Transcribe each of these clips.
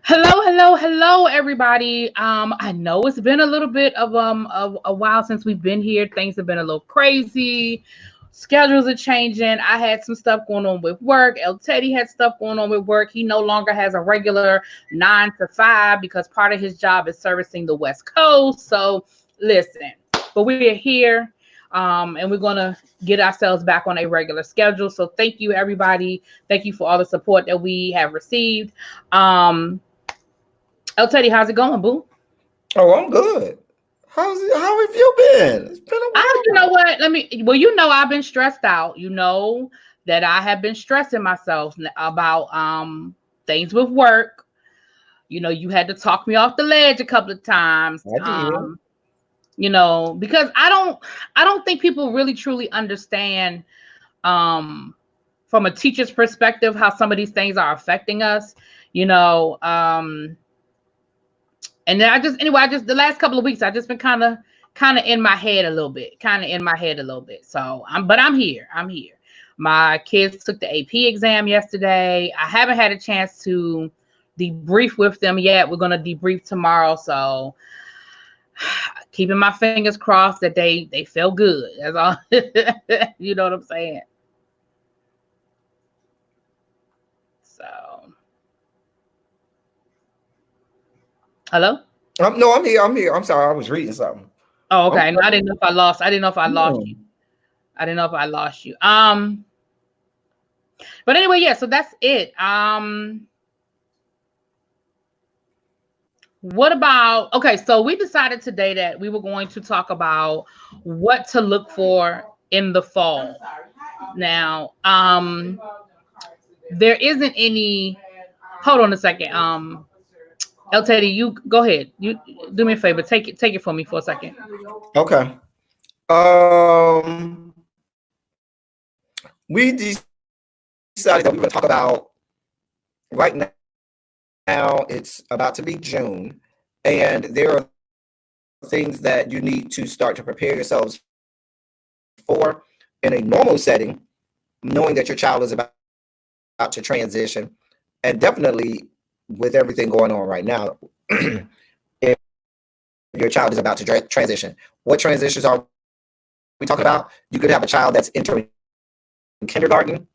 Hello, everybody. I know it's been a little bit of a while since we've been here. Things have been a little crazy. Schedules are changing. I had some stuff going on with work. El Teddy had stuff going on with work. He no longer has a regular 9 to 5 because part of his job is servicing the West Coast. So listen, but we're here. And we're gonna get ourselves back on a regular schedule. So thank you, everybody. Thank you for all the support that we have received. El Teddy, how's it going, boo? Oh, I'm good. How have you been? It's been a while. You know what? I've been stressed out. You know that I have been stressing myself about things with work. You know, you had to talk me off the ledge a couple of times. I did. Because I don't think people really truly understand from a teacher's perspective how some of these things are affecting us. And then I just the last couple of weeks I just been kind of in my head a little bit, So I'm here. My kids took the AP exam yesterday. I haven't had a chance to debrief with them yet. We're gonna debrief tomorrow, so keeping my fingers crossed that they feel good. That's all. You know what I'm saying? So, hello? No, I'm here. I'm sorry. I was reading something. Oh, okay. No, I didn't know if I lost. I didn't know if I lost you. But anyway, yeah. So that's it. What about? Okay, so we decided today that we were going to talk about what to look for in the fall. Now, there isn't any. Hold on a second. El Teddy, you go ahead. You do me a favor. Take it for me for a second. Okay. We decided that we were going to talk about right now. It's about to be June, and there are things that you need to start to prepare yourselves for in a normal setting, knowing that your child is about to transition, and definitely with everything going on right now, if your child is about to transition. What transitions are we talking about? You could have a child that's entering kindergarten,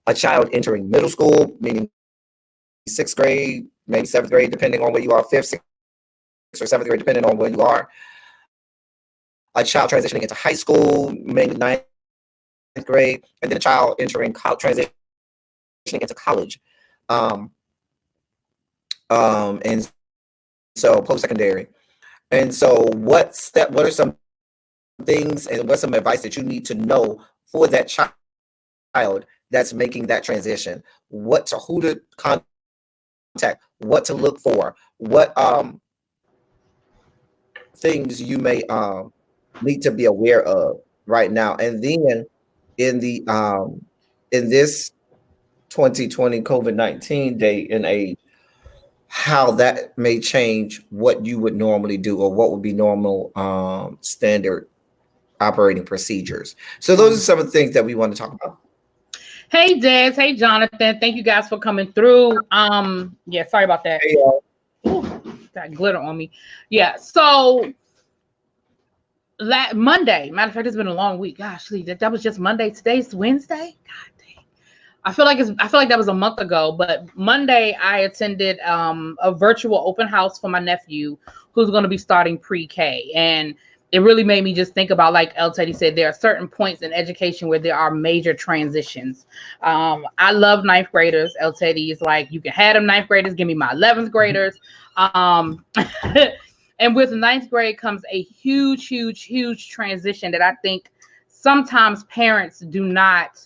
a child entering middle school, meaning 6th grade, maybe 7th grade, depending on where you are, 5th, 6th, or 7th grade, depending on where you are. A child transitioning into high school, maybe 9th grade, and then a child entering transitioning into college. And so post-secondary. And so what are some things and what's some advice that you need to know for that child that's making that transition? Who to contact, what to look for, what things you may need to be aware of right now. And then in this 2020 COVID-19 day and age, how that may change what you would normally do or what would be normal standard operating procedures. So those are some of the things that we want to talk about. Hey Des, hey Jonathan, thank you guys for coming through. Yeah, sorry about that. Hey, got glitter on me. Yeah, so Monday, matter of fact, it's been a long week. Gosh, that was just Monday. Today's Wednesday. God dang. I feel like that was a month ago, but Monday I attended a virtual open house for my nephew who's going to be starting pre-K, and it really made me just think about, like El Teddy said, there are certain points in education where there are major transitions. I love 9th graders. El Teddy is like, you can have them 9th graders, give me my 11th graders. And with 9th grade comes a huge transition that I think sometimes parents do not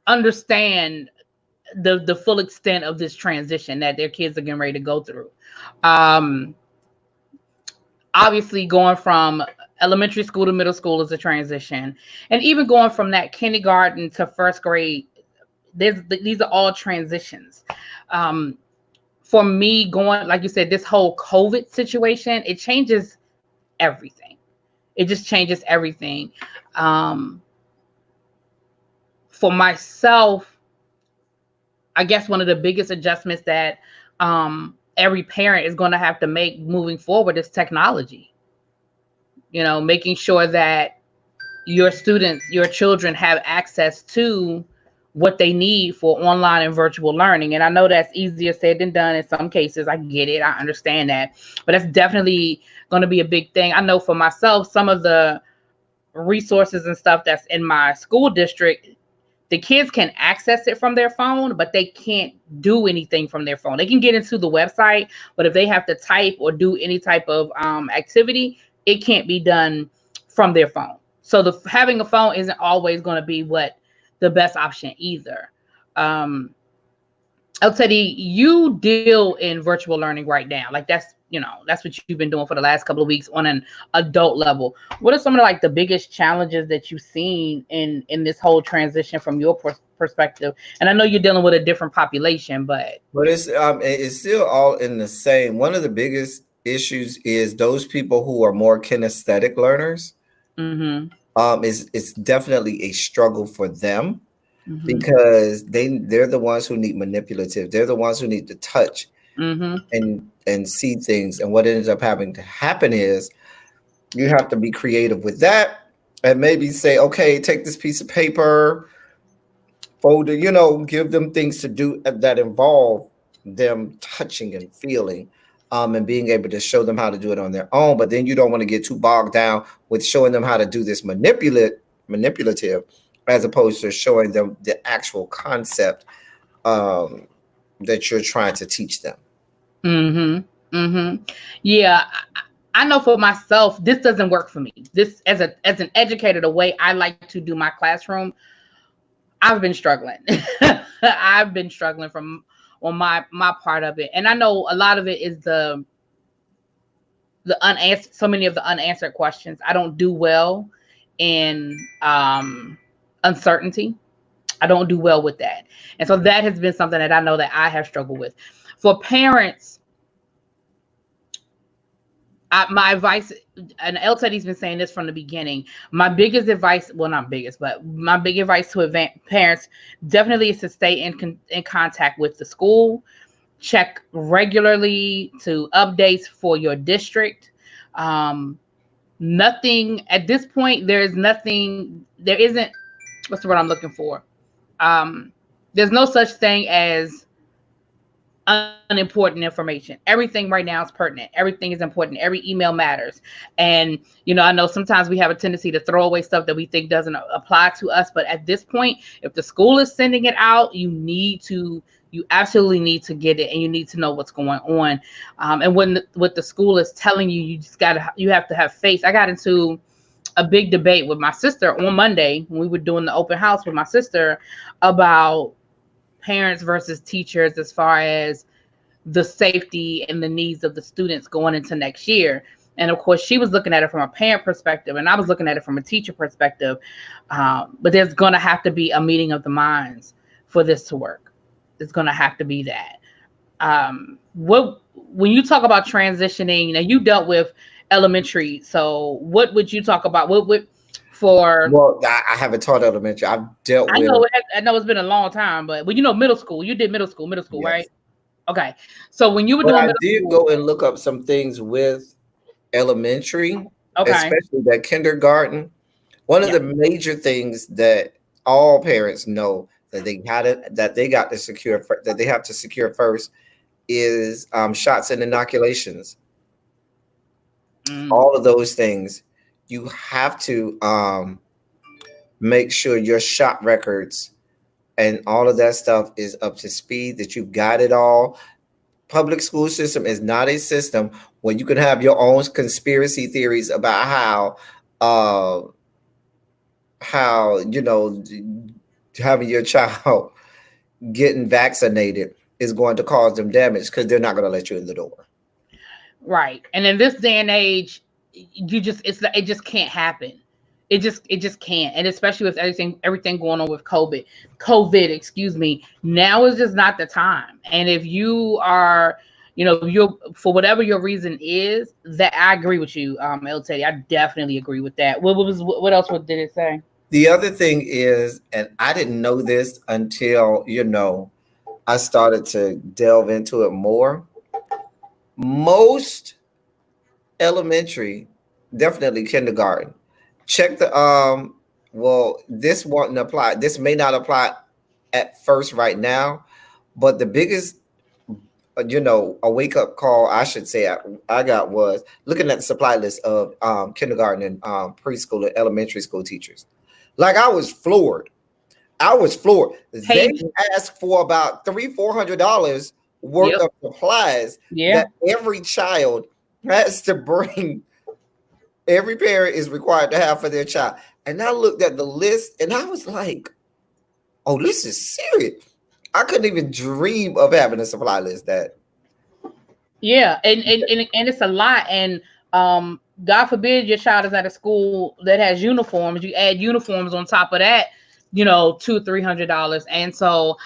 understand the full extent of this transition that their kids are getting ready to go through. Obviously, going from elementary school to middle school is a transition, and even going from that kindergarten to 1st grade, these are all transitions. For me, going, like you said, this whole COVID situation, it changes everything. It just changes everything. For myself, I guess one of the biggest adjustments that every parent is going to have to make moving forward is technology. Making sure that your students, your children have access to what they need for online and virtual learning. And I know that's easier said than done in some cases. I get it. I understand that. But that's definitely going to be a big thing. I know for myself, some of the resources and stuff that's in my school district, the kids can access it from their phone, but they can't do anything from their phone. They can get into the website, but if they have to type or do any type of activity, it can't be done from their phone. So having a phone isn't always going to be what the best option either. Teddy, you deal in virtual learning right now. Like that's what you've been doing for the last couple of weeks on an adult level. What are some of the biggest challenges that you've seen in this whole transition from your perspective? And I know you're dealing with a different population, but it's still all in the same. One of the biggest issues is those people who are more kinesthetic learners. Mm-hmm. It's definitely a struggle for them. Mm-hmm. Because they're the ones who need manipulative. They're the ones who need to touch mm-hmm. and see things. And what ends up having to happen is you have to be creative with that and maybe say, okay, take this piece of paper, fold it, give them things to do that involve them touching and feeling, and being able to show them how to do it on their own. But then you don't want to get too bogged down with showing them how to do this manipulative, as opposed to showing them the actual concept that you're trying to teach them. Mm-hmm. Mm-hmm. Yeah, I know for myself, this doesn't work for me. This, as an educator, the way I like to do my classroom, I've been struggling. I've been struggling on my part of it, and I know a lot of it is the unanswered. So many of the unanswered questions. I don't do well in uncertainty. I don't do well with that. And so that has been something that I know that I have struggled with. For parents, my advice, and El Teddy's been saying this from the beginning, my biggest advice, well, not biggest, but my big advice to parents definitely is to stay in contact with the school, check regularly to updates for your district. Nothing at this point, there isn't, what's the word I'm looking for? There's no such thing as unimportant information. Everything right now is pertinent. Everything is important. Every email matters. And, I know sometimes we have a tendency to throw away stuff that we think doesn't apply to us. But at this point, if the school is sending it out, you absolutely need to get it, and you need to know what's going on. And what the school is telling you, you have to have faith. I got into a big debate with my sister on Monday when we were doing the open house with my sister about parents versus teachers as far as the safety and the needs of the students going into next year. And of course, she was looking at it from a parent perspective, and I was looking at it from a teacher perspective. But there's going to have to be a meeting of the minds for this to work. It's going to have to be that. When you talk about transitioning, now you dealt with elementary, so what would you talk about? Well, I haven't taught elementary. I've dealt with. I know it's been a long time, but middle school. You did middle school, yes. Right? Okay. So when you were doing middle school, I did go and look up some things with elementary, especially that kindergarten. One of the major things that all parents know that they have to secure first is shots and inoculations. All of those things, you have to make sure your shot records and all of that stuff is up to speed, that you've got it all. Public school system is not a system where you can have your own conspiracy theories about how having your child getting vaccinated is going to cause them damage, because they're not going to let you in the door. Right. And in this day and age, it just can't happen. It just can't. And especially with everything going on with COVID, excuse me, now is just not the time. And if you are, you're, for whatever your reason is, that I agree with you, El Teddy. I definitely agree with that. What else did it say? The other thing is, and I didn't know this until, I started to delve into it more. Most elementary, definitely kindergarten. Check the well, this won't apply. This may not apply at first right now, but the biggest a wake up call I should say I got was looking at the supply list of kindergarten and preschool and elementary school teachers. Like I was floored. They Painful. asked for about $300-400 worth Yep. of supplies Yeah. that every child has to bring. Every parent is required to have for their child. And I looked at the list and I was like, oh, this is serious. I couldn't even dream of having a supply list that. Yeah, and it's a lot. And God forbid your child is at a school that has uniforms. You add uniforms on top of that, $200-300. And so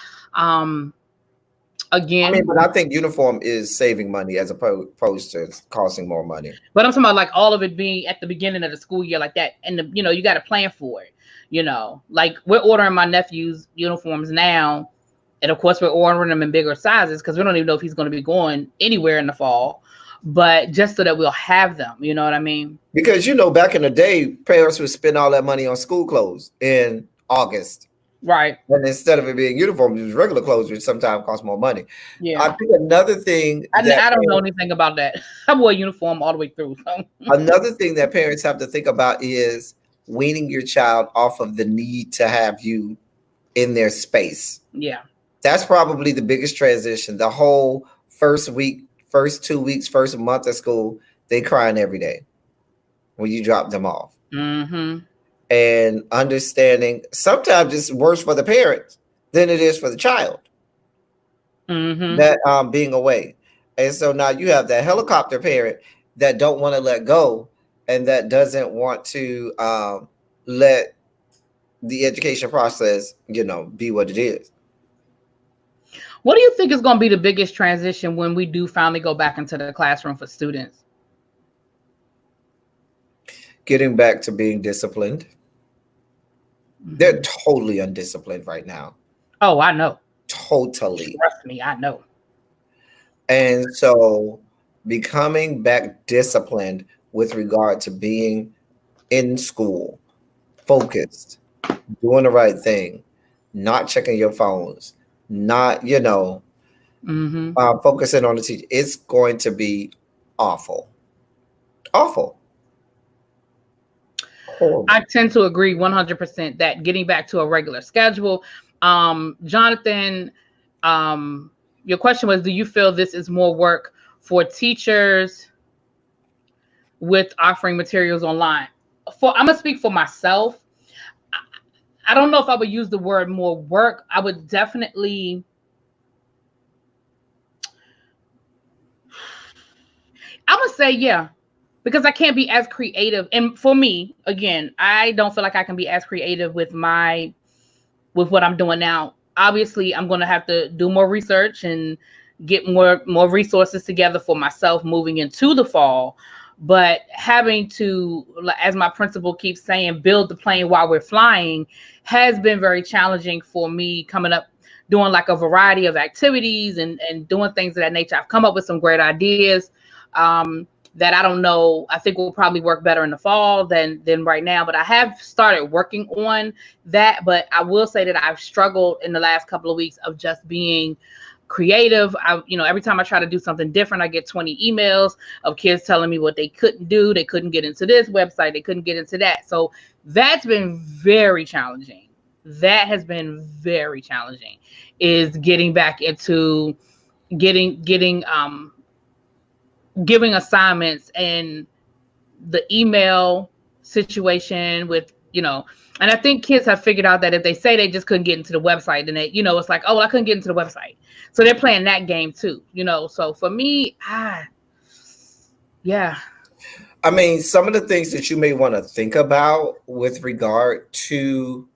again, But I think uniform is saving money as opposed to costing more money. but I'm talking about like all of it being at the beginning of the school year like that. And you got to plan for it. Like we're ordering my nephew's uniforms now. And of course, we're ordering them in bigger sizes because we don't even know if he's going to be going anywhere in the fall. But just so that we'll have them, you know what I mean? Because back in the day, parents would spend all that money on school clothes in August. Right. And instead of it being uniform, it was regular clothes, which sometimes cost more money. Yeah. I think another thing I don't know anything about that. I wore a uniform all the way through. So. Another thing that parents have to think about is weaning your child off of the need to have you in their space. Yeah. That's probably the biggest transition. The whole first week, first 2 weeks, first month of school, they crying every day when you drop them off. Mm-hmm. And understanding sometimes it's worse for the parents than it is for the child. Mm-hmm. That being away. And so now you have that helicopter parent that don't want to let go and that doesn't want to let the education process, be what it is. What do you think is going to be the biggest transition when we do finally go back into the classroom for students? Getting back to being disciplined. Mm-hmm. They're totally undisciplined right now. Oh, I know. Totally. Trust me, I know. And so becoming back disciplined with regard to being in school, focused, doing the right thing, not checking your phones, not, mm-hmm. Focusing on the teacher. It's going to be awful. Awful. Horrible. I tend to agree 100% that getting back to a regular schedule. Jonathan, your question was, do you feel this is more work for teachers with offering materials online? I'm going to speak for myself. I don't know if I would use the word more work. I would definitely, I'm going to say, yeah, because I can't be as creative. And for me, again, I don't feel like I can be as creative with what I'm doing now. Obviously, I'm going to have to do more research and get more resources together for myself moving into the fall. But having to, as my principal keeps saying, build the plane while we're flying has been very challenging for me, coming up, doing like a variety of activities and doing things of that nature. I've come up with some great ideas that I don't know, I think will probably work better in the fall than right now. But I have started working on that. But I will say that I've struggled in the last couple of weeks of just being creative. Every time I try to do something different, I get 20 emails of kids telling me what they couldn't do. They couldn't get into this website. They couldn't get into that. So that's been very challenging. That has been very challenging, is getting back into giving assignments and the email situation with, and I think kids have figured out that if they say they just couldn't get into the website, then it's like, oh, well, I couldn't get into the website. So they're playing that game too, So for me, yeah. I mean, some of the things that you may want to think about with regard to,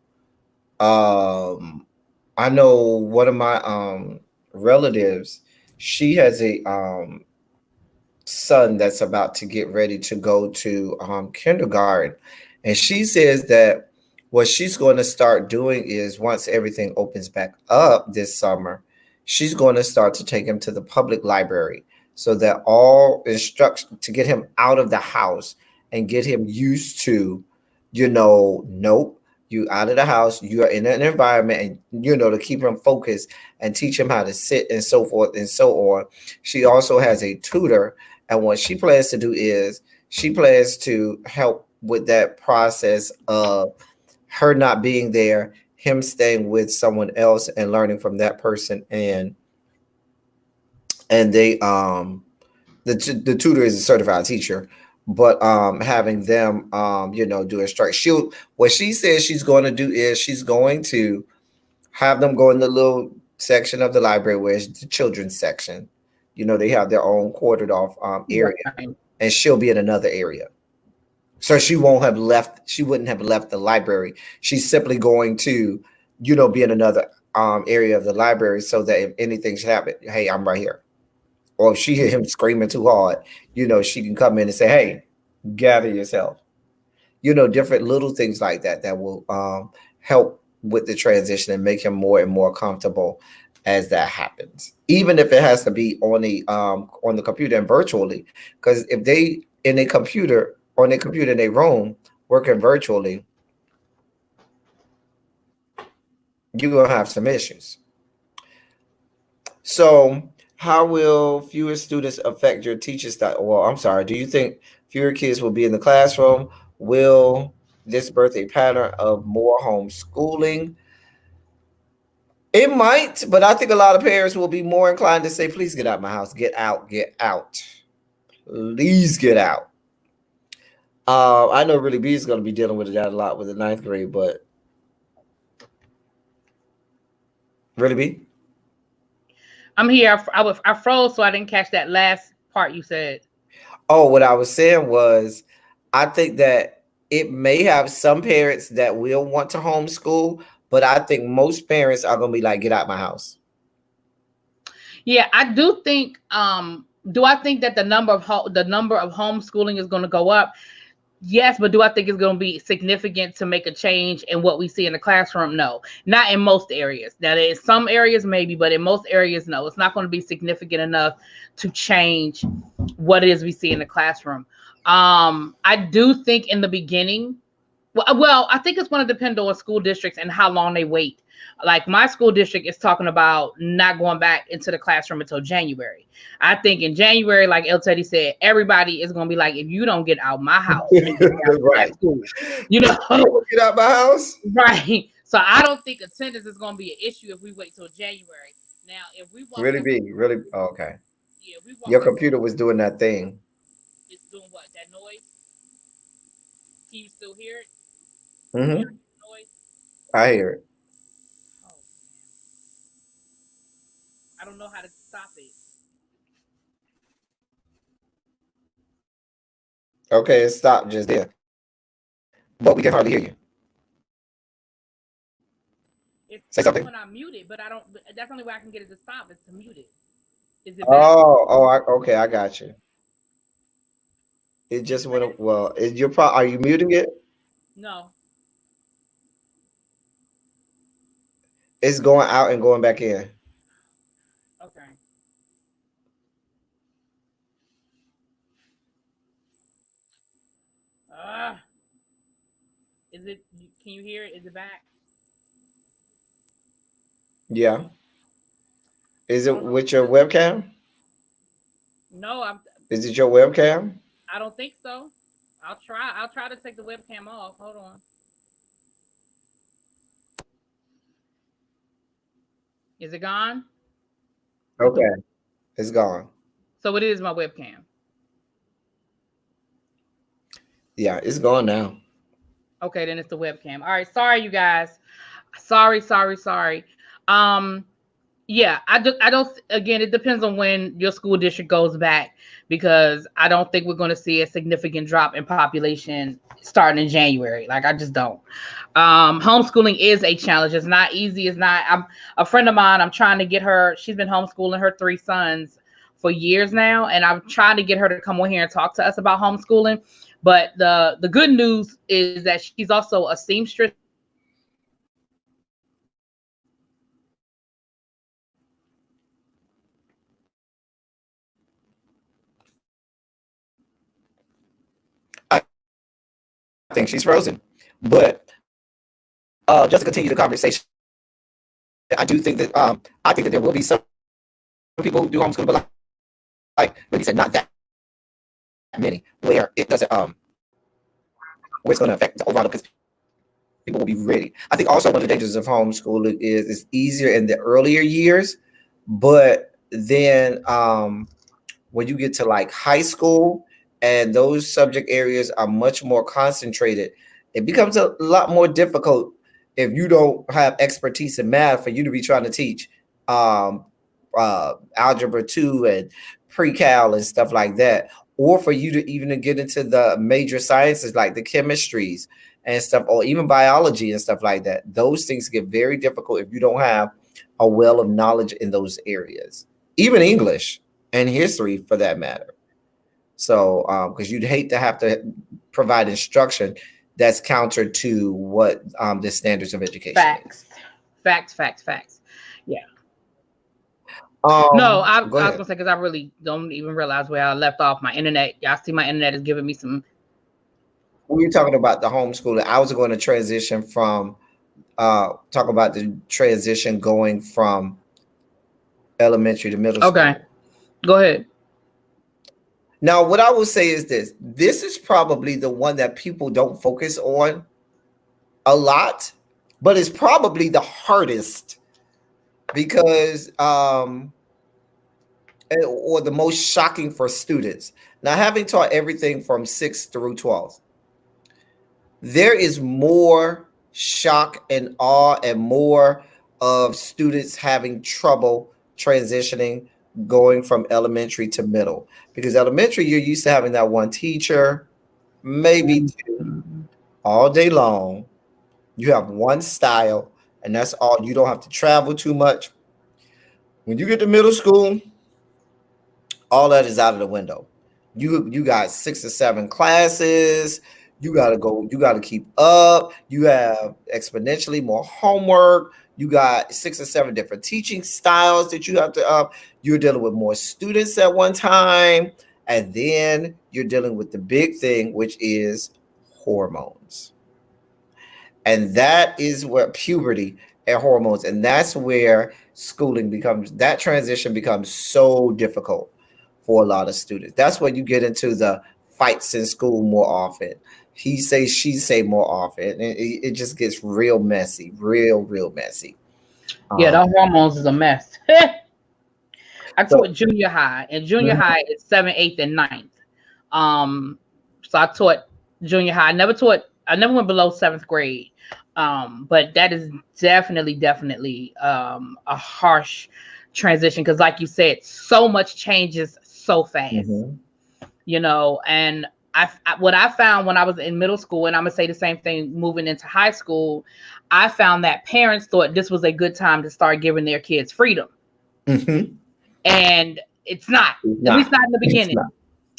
I know one of my relatives, she has a son that's about to get ready to go to kindergarten. And she says that what she's going to start doing is, once everything opens back up this summer, she's going to start to take him to the public library so that all instruction to get him out of the house and get him used to, nope, you out of the house, you are in an environment, and to keep him focused and teach him how to sit and so forth and so on. She also has a tutor, and what she plans to do is she plans to help with that process of her not being there, him staying with someone else and learning from that person, and they the tutor is a certified teacher, but having them do instruction. What she says she's going to do is she's going to have them go in the little section of the library where it's the children's section. They have their own quartered off area, and she'll be in another area. So she wouldn't have left the library. She's simply going to, be in another area of the library so that if anything should happen, hey, I'm right here. Or if she hear him screaming too hard, she can come in and say, hey, gather yourself. Different little things like that will help with the transition and make him more and more comfortable as that happens. Even if it has to be on the computer and virtually, because if they in a computer on their computer in their room working virtually, you're gonna have some issues. So how will fewer students affect your teaching style? Well, I'm sorry. Do you think fewer kids will be in the classroom? Will this birth a pattern of more homeschooling? It might, but I think a lot of parents will be more inclined to say, please get out of my house. Get out. Get out. Please get out. I know Really B is going to be dealing with that a lot with the 9th grade, but Really B? I'm here. I froze, so I didn't catch that last part you said. Oh, what I was saying was, I think that it may have some parents that will want to homeschool, but I think most parents are going to be like, get out my house. Yeah, I do think. Do I think that the number of homeschooling is going to go up? Yes, but do I think it's going to be significant to make a change in what we see in the classroom? No, not in most areas. Now, in some areas maybe, but in most areas, no. It's not going to be significant enough to change what it is we see in the classroom. I do think in the beginning, well, I think it's going to depend on school districts and how long they wait. Like my school district is talking about not going back into the classroom until January. I think in January, like El Teddy said, everybody is going to be like, if you don't get out my house, right? School, get out my house, right? So I don't think attendance is going to be an issue if we wait till January. Now, if we walk okay. Yeah, your computer was doing that thing. It's doing what? That noise? Can you still hear it? Mm-hmm. Noise? I hear it. I don't know how to stop it. Okay, it stopped just there. But we can hardly hear you. Say something. When I mute it, but I don't. That's the only way I can get it to stop is to mute it. Is it? Okay, I got you. It just went. Well, are you muting it? No. It's going out and going back in. Okay. Is it? Can you hear it? Is it back? Yeah. Is it with your webcam? No, Is it your webcam? I don't think so. I'll try to take the webcam off. Hold on. Is it gone? Okay. It's gone. So it is my webcam. Yeah, it's gone now. Okay, then it's the webcam. All right, sorry you guys. Sorry. Yeah, I don't. Again, it depends on when your school district goes back, because I don't think we're going to see a significant drop in population starting in January. Like, I just don't. Homeschooling is a challenge. It's not easy. It's not. I'm a friend of mine. I'm trying to get her. She's been homeschooling her 3 sons for years now, and I'm trying to get her to come on here and talk to us about homeschooling. But the good news is that she's also a seamstress. think she's frozen. But just to continue the conversation, I do think that I think that there will be some people who do homeschool, but like he said, not that many, where it doesn't where it's going to affect the overall, because people will be ready. I think also one of the dangers of homeschooling is it's easier in the earlier years, but then when you get to like high school and those subject areas are much more concentrated, it becomes a lot more difficult if you don't have expertise in math for you to be trying to teach algebra 2 and pre-cal and stuff like that, or for you to even get into the major sciences like the chemistries and stuff, or even biology and stuff like that. Those things get very difficult if you don't have a well of knowledge in those areas, even English and history for that matter. So because you'd hate to have to provide instruction that's counter to what the standards of education Facts. is. Facts. Yeah. No, I was ahead. gonna say, because I really don't even realize where I left off. My internet, y'all see, my internet is giving me some. We were talking about the homeschooling. I was going to transition from talk about the transition going from elementary to middle school. Okay, go ahead. Now, what I will say is this: this is probably the one that people don't focus on a lot, but it's probably the hardest because or the most shocking for students. Now, having taught everything from 6th through 12th, there is more shock and awe and more of students having trouble transitioning going from elementary to middle, because elementary, you're used to having that one teacher, maybe two, all day long. You have one style, and that's all. You don't have to travel too much. When you get to middle school, all that is out of the window. You got 6 or 7 classes. You got to go. You got to keep up. You have exponentially more homework. You got 6 or 7 different teaching styles that you have to. You're dealing with more students at one time, and then you're dealing with the big thing, which is hormones, and that is where puberty and hormones, and that's where schooling becomes. That transition becomes so difficult for a lot of students. That's where you get into the fights in school more often. He say, she say more often. And it just gets real messy, real messy. Yeah, the hormones is a mess. I taught junior high, and junior high is 7th, 8th, and 9th. So I taught junior high. I never went below 7th grade. But that is definitely a harsh transition, because like you said, so much changes so fast, you know. And what I found when I was in middle school, and I'm gonna say the same thing moving into high school, I found that parents thought this was a good time to start giving their kids freedom. And it's not. At least not in the beginning.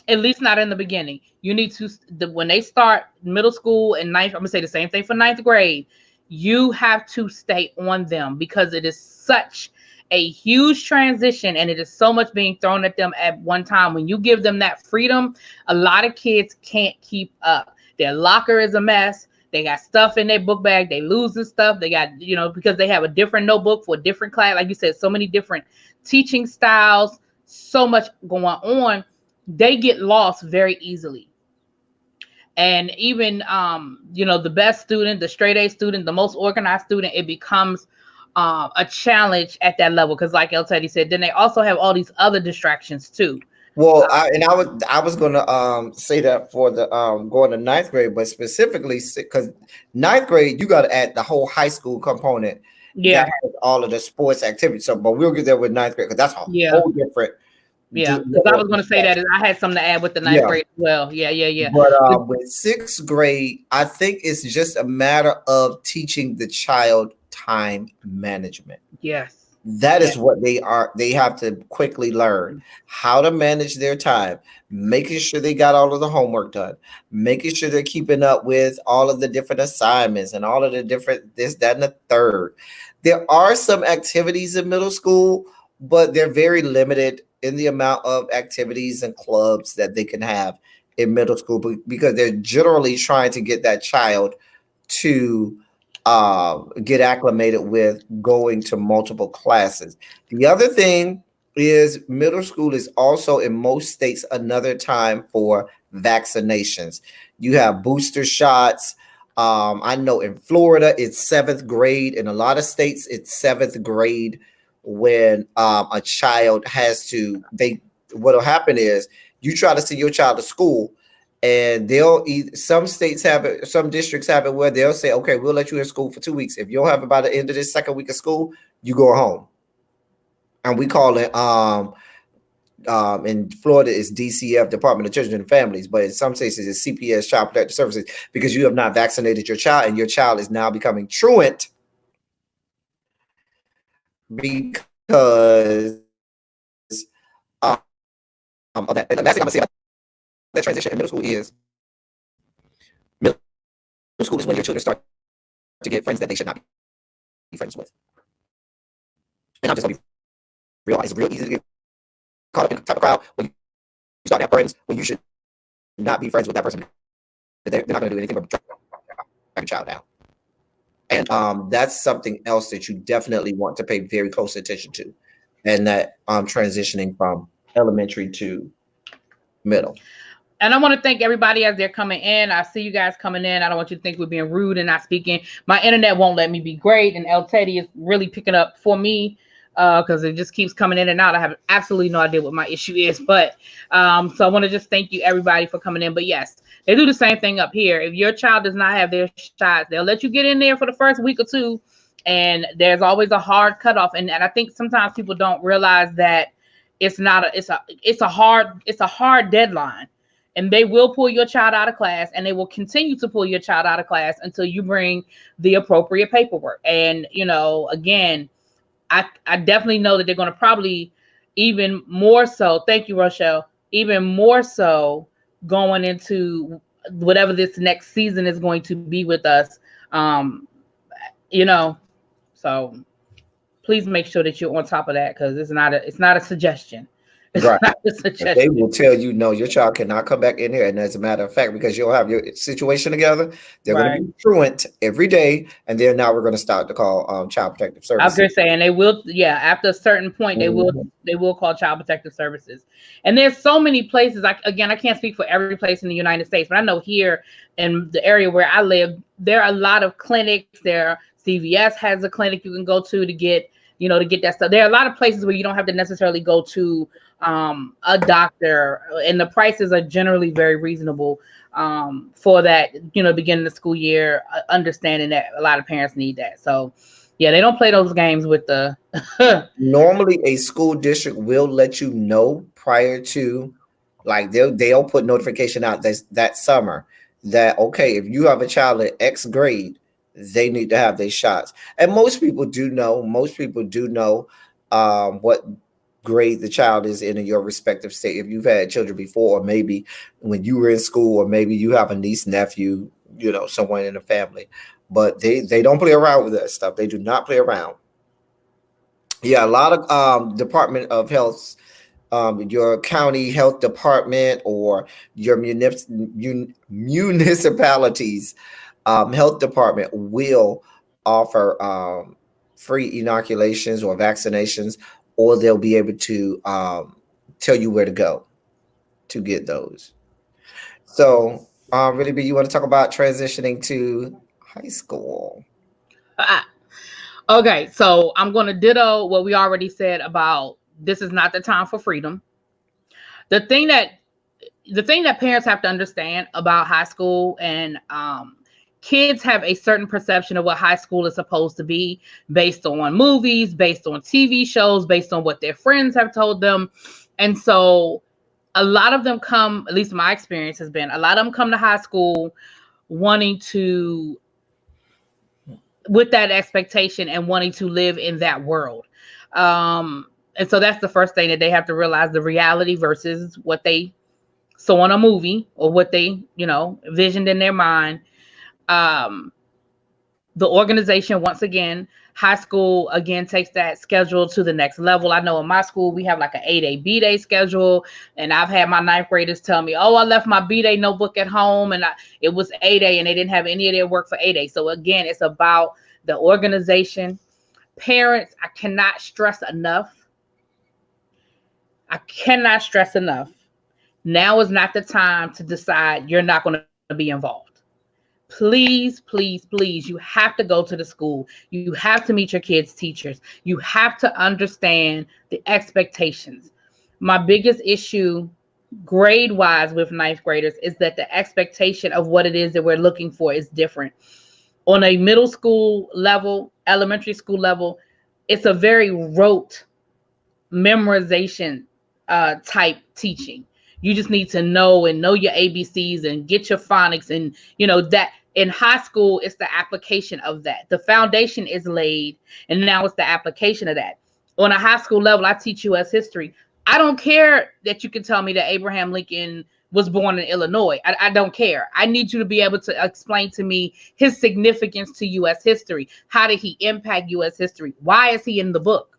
At least not in the beginning. You need to, when they start middle school and 9th, I'm gonna say the same thing for 9th grade. You have to stay on them, because it is such a huge transition, and it is so much being thrown at them at one time. When you give them that freedom, a lot of kids can't keep up. Their locker is a mess. They got stuff in their book bag. They losing stuff. They got, you know, because they have a different notebook for a different class. Like you said, so many different teaching styles, so much going on. They get lost very easily. And even, you know, the best student, the straight A student, the most organized student, it becomes a challenge at that level. Because like El Teddy said, then they also have all these other distractions too. Well, I was going to say that for the going to 9th grade, but specifically because 9th grade, you got to add the whole high school component. Yeah, that has all of the sports activities. So, but we'll get there with 9th grade, because that's a whole different. Yeah, because I was going to say that I had something to add with the 9th grade as well. Yeah. But with 6th grade, I think it's just a matter of teaching the child time management. Yes. That is what they have to quickly learn how to manage their time, making sure they got all of the homework done, making sure they're keeping up with all of the different assignments and all of the different this, that, and the third. There are some activities in middle school, but they're very limited in the amount of activities and clubs that they can have in middle school because they're generally trying to get that child to get acclimated with going to multiple classes. The other thing is middle school is also in most states another time for vaccinations. You have booster shots. I know in Florida it's seventh grade. In a lot of states it's seventh grade when a child has to. What'll happen is you try to send your child to school, and some states have it, some districts have it where they'll say, okay, we'll let you in school for 2 weeks. If you don't have it by the end of this second week of school, you go home. And we call it in Florida is DCF, Department of Children and Families, but in some states it's CPS, Child Protective Services, because you have not vaccinated your child and your child is now becoming truant because of that. And the last thing I'm gonna say about that transition in middle school is middle school is when your children start to get friends that they should not be friends with. And I'm just gonna be real. It's real easy to get caught up in the type of crowd when you start to have friends when you should not be friends with that person. They're not gonna do anything but drag your child down. And that's something else that you definitely want to pay very close attention to. And that transitioning from elementary to middle. And I want to thank everybody as they're coming in. I see you guys coming in. I don't want you to think we're being rude and not speaking. My internet won't let me be great, and El Teddy is really picking up for me because it just keeps coming in and out. I have absolutely no idea what my issue is, but so I want to just thank you everybody for coming in. But yes, they do the same thing up here. If your child does not have their shots, they'll let you get in there for the first week or two, and there's always a hard cutoff. And I think sometimes people don't realize that it's a hard deadline. And they will pull your child out of class, and they will continue to pull your child out of class until you bring the appropriate paperwork. And, you know, again, I definitely know that they're going to probably even more so. Thank you, Rochelle. Even more so going into whatever this next season is going to be with us. You know, so please make sure that you're on top of that, because it's not a suggestion. Right. They will tell you, no, your child cannot come back in here. And as a matter of fact, because you'll have your situation together, they're going to be truant every day. And then now we're going to start to call Child Protective Services. I was going to say, and they will, after a certain point, they will call Child Protective Services. And there's so many places. I can't speak for every place in the United States, but I know here in the area where I live, there are a lot of clinics. CVS has a clinic you can go to get that stuff. There are a lot of places where you don't have to necessarily go to a doctor, and the prices are generally very reasonable for that, beginning of the school year, understanding that a lot of parents need that. So yeah, they don't play those games with the normally a school district will let you know prior to, like they'll put notification out that summer that, okay, if you have a child at X grade, they need to have their shots. And most people do know what grade the child is in your respective state. If you've had children before, or maybe when you were in school, or maybe you have a niece, nephew, someone in the family. But they don't play around with that stuff. They do not play around. Yeah, a lot of Department of Health, your county health department, or your municipalities health department will offer free inoculations or vaccinations, or they'll be able to tell you where to go to get those. So, really, B, you want to talk about transitioning to high school? Okay, so I'm going to ditto what we already said about this is not the time for freedom. The thing that parents have to understand about high school, and kids have a certain perception of what high school is supposed to be based on movies, based on TV shows, based on what their friends have told them. And so a lot of them come, at least my experience has been, a lot of them come to high school wanting to, with that expectation and wanting to live in that world. And so that's the first thing that they have to realize, the reality versus what they saw in a movie or what they, envisioned in their mind. the organization, once again, high school again takes that schedule to the next level. I know in my school we have like an A-Day, B-Day schedule, and I've had my ninth graders tell me, oh, I left my B-Day notebook at home, and it was A-Day and they didn't have any of their work for A-Day. So again, it's about the organization. Parents, I cannot stress enough. Now is not the time to decide you're not going to be involved. Please, please, please, you have to go to the school. You have to meet your kids' teachers. You have to understand the expectations. My biggest issue grade-wise with ninth graders is that the expectation of what it is that we're looking for is different. On a middle school level, elementary school level, it's a very rote memorization type teaching. You just need to know your ABCs and get your phonics, and that. In high school, it's the application of that. The foundation is laid, and now it's the application of that. On a high school level, I teach U.S. history. I don't care that you can tell me that Abraham Lincoln was born in Illinois. I don't care. I need you to be able to explain to me his significance to U.S. history. How did he impact U.S. history? Why is he in the book?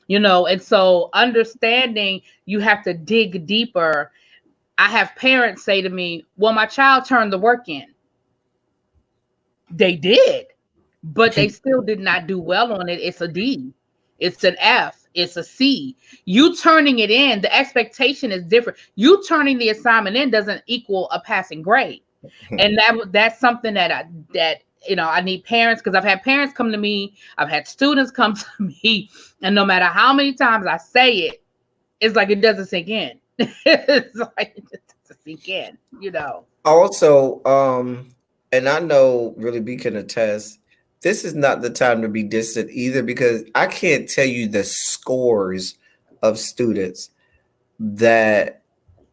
And so understanding, you have to dig deeper. I have parents say to me, well, my child turned the work in. They did, but they still did not do well on it. It's a D. It's an F. It's a C. You turning it in, the expectation is different. You turning the assignment in doesn't equal a passing grade. And that's something that I need parents, because I've had parents come to me, I've had students come to me, and no matter how many times I say it, it's like it doesn't sink in. It's like it doesn't sink in, Also, and I know Really B can attest, this is not the time to be distant either, because I can't tell you the scores of students that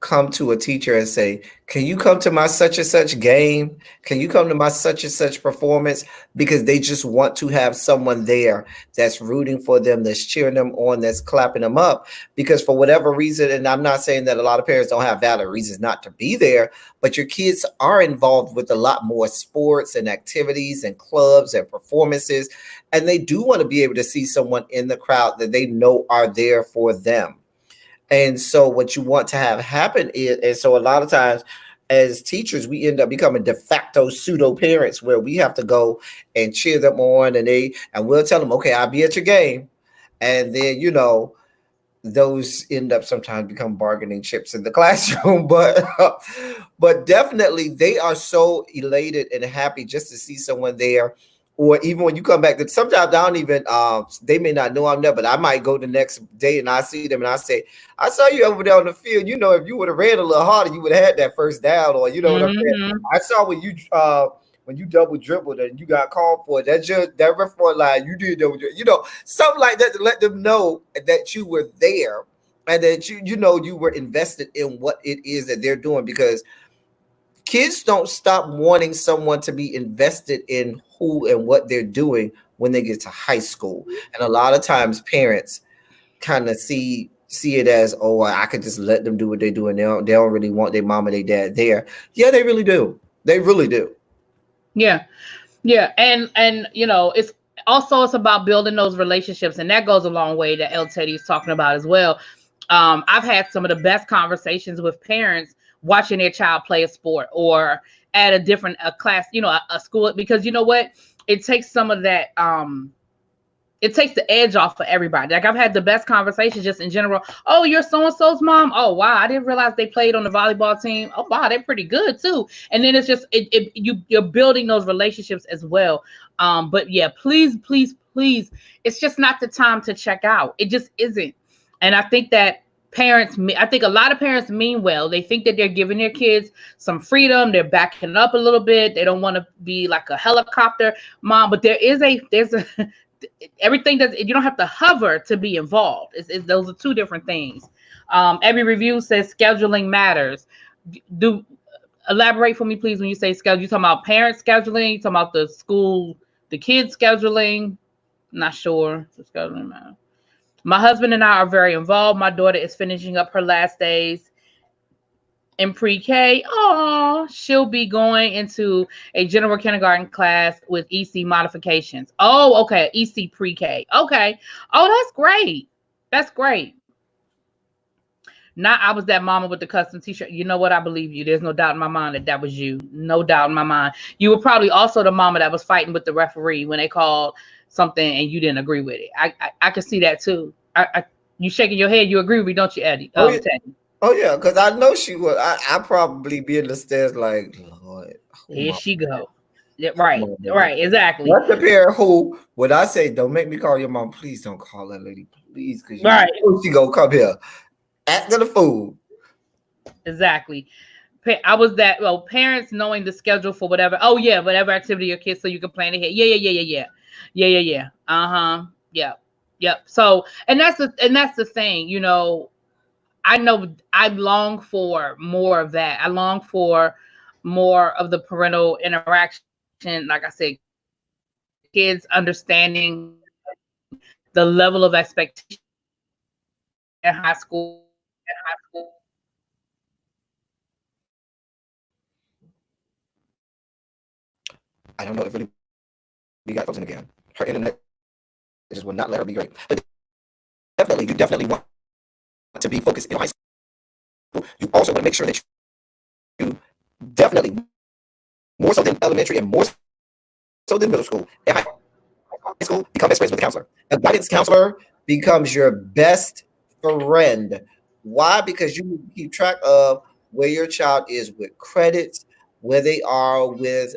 come to a teacher and say, can you come to my such and such game? Can you come to my such and such performance? Because they just want to have someone there that's rooting for them, that's cheering them on, that's clapping them up. Because for whatever reason, and I'm not saying that a lot of parents don't have valid reasons not to be there, but your kids are involved with a lot more sports and activities and clubs and performances. And they do want to be able to see someone in the crowd that they know are there for them. And so what you want to have happen is, and so a lot of times as teachers, we end up becoming de facto pseudo parents, where we have to go and cheer them on, and we'll tell them, okay, I'll be at your game. And then, those end up sometimes become bargaining chips in the classroom, but definitely they are so elated and happy just to see someone there. Or even when you come back, sometimes I don't even, they may not know I'm there, but I might go the next day and I see them and I say, I saw you over there on the field. If you would have ran a little harder, you would have had that first down. Or, what I'm saying? I saw when you double dribbled and you got called for it. That's just that referee line. You did double, something like that, to let them know that you were there and that you were invested in what it is that they're doing, because kids don't stop wanting someone to be invested in who and what they're doing when they get to high school. And a lot of times parents kind of see it as, oh, I could just let them do what they do, and they don't really want their mom and their dad there. Yeah, they really do. They really do. Yeah. And it's about building those relationships, and that goes a long way that El Teddy is talking about as well. I've had some of the best conversations with parents watching their child play a sport or at a different class, a school, because you know what? It takes some of that, it takes the edge off for everybody. Like I've had the best conversations just in general. Oh, you're so-and-so's mom? Oh, wow. I didn't realize they played on the volleyball team. Oh, wow. They're pretty good too. And then it's just, you're building those relationships as well. But yeah, please, it's just not the time to check out. It just isn't. And I think that a lot of parents mean well. They think that they're giving their kids some freedom. They're backing up a little bit. They don't want to be like a helicopter mom, but there's everything you don't have to hover to be involved. Those are two different things. Every review says scheduling matters. Elaborate for me, please. When you say schedule, you talking about parent scheduling? You talking about the school, the kids scheduling? Not sure. The scheduling matters. My husband and I are very involved. My daughter is finishing up her last days in pre-K. Oh, she'll be going into a general kindergarten class with EC modifications. Oh, okay, EC pre-K. Okay. Oh, that's great. That's great. Not I was that mama with the custom t-shirt. You know what? I believe you. There's no doubt in my mind that that was you. No doubt in my mind. You were probably also the mama that was fighting with the referee when they called something and you didn't agree with it. I could see that too. You shaking your head. You agree with me, don't you, Eddie? Oh yeah, Teddy. oh yeah, because I know she would. I probably be in the stairs like, Lord, oh Here my, she go. Yeah, come right, on, man. right, exactly. That's the parent who, when I say, don't make me call your mom, please don't call that lady, please, because you Right, know she gonna come here acting a fool. exactly. I was that well, parents knowing the schedule for whatever. Oh yeah, whatever activity your kids so you can plan ahead. Yeah. Uh-huh. Yep. Yep. So and that's the thing, I know I long for more of that. I long for more of the parental interaction. Like I said, kids understanding the level of expectation in high school and how to navigate that. I don't know if really we got folks in again. Her internet just will not let her be great. But definitely, you definitely want to be focused in high school. You also want to make sure that you definitely, more so than elementary and more so than middle school and high school, become best friends with the counselor. A guidance counselor becomes your best friend. Why? Because you keep track of where your child is with credits, where they are with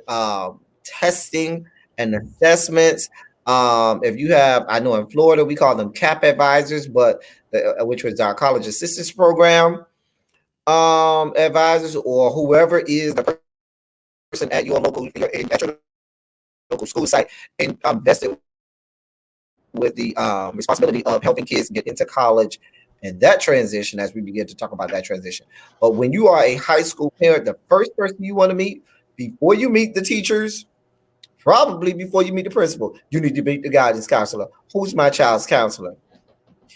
testing and assessments. If you have, I know in Florida we call them CAP advisors, but which was our college assistance program advisors, or whoever is the person at your local school site and vested with the responsibility of helping kids get into college and that transition as we begin to talk about that transition. But when you are a high school parent, the first person you want to meet before you meet the teachers, probably before you meet the principal, you need to meet the guidance counselor. Who's my child's counselor?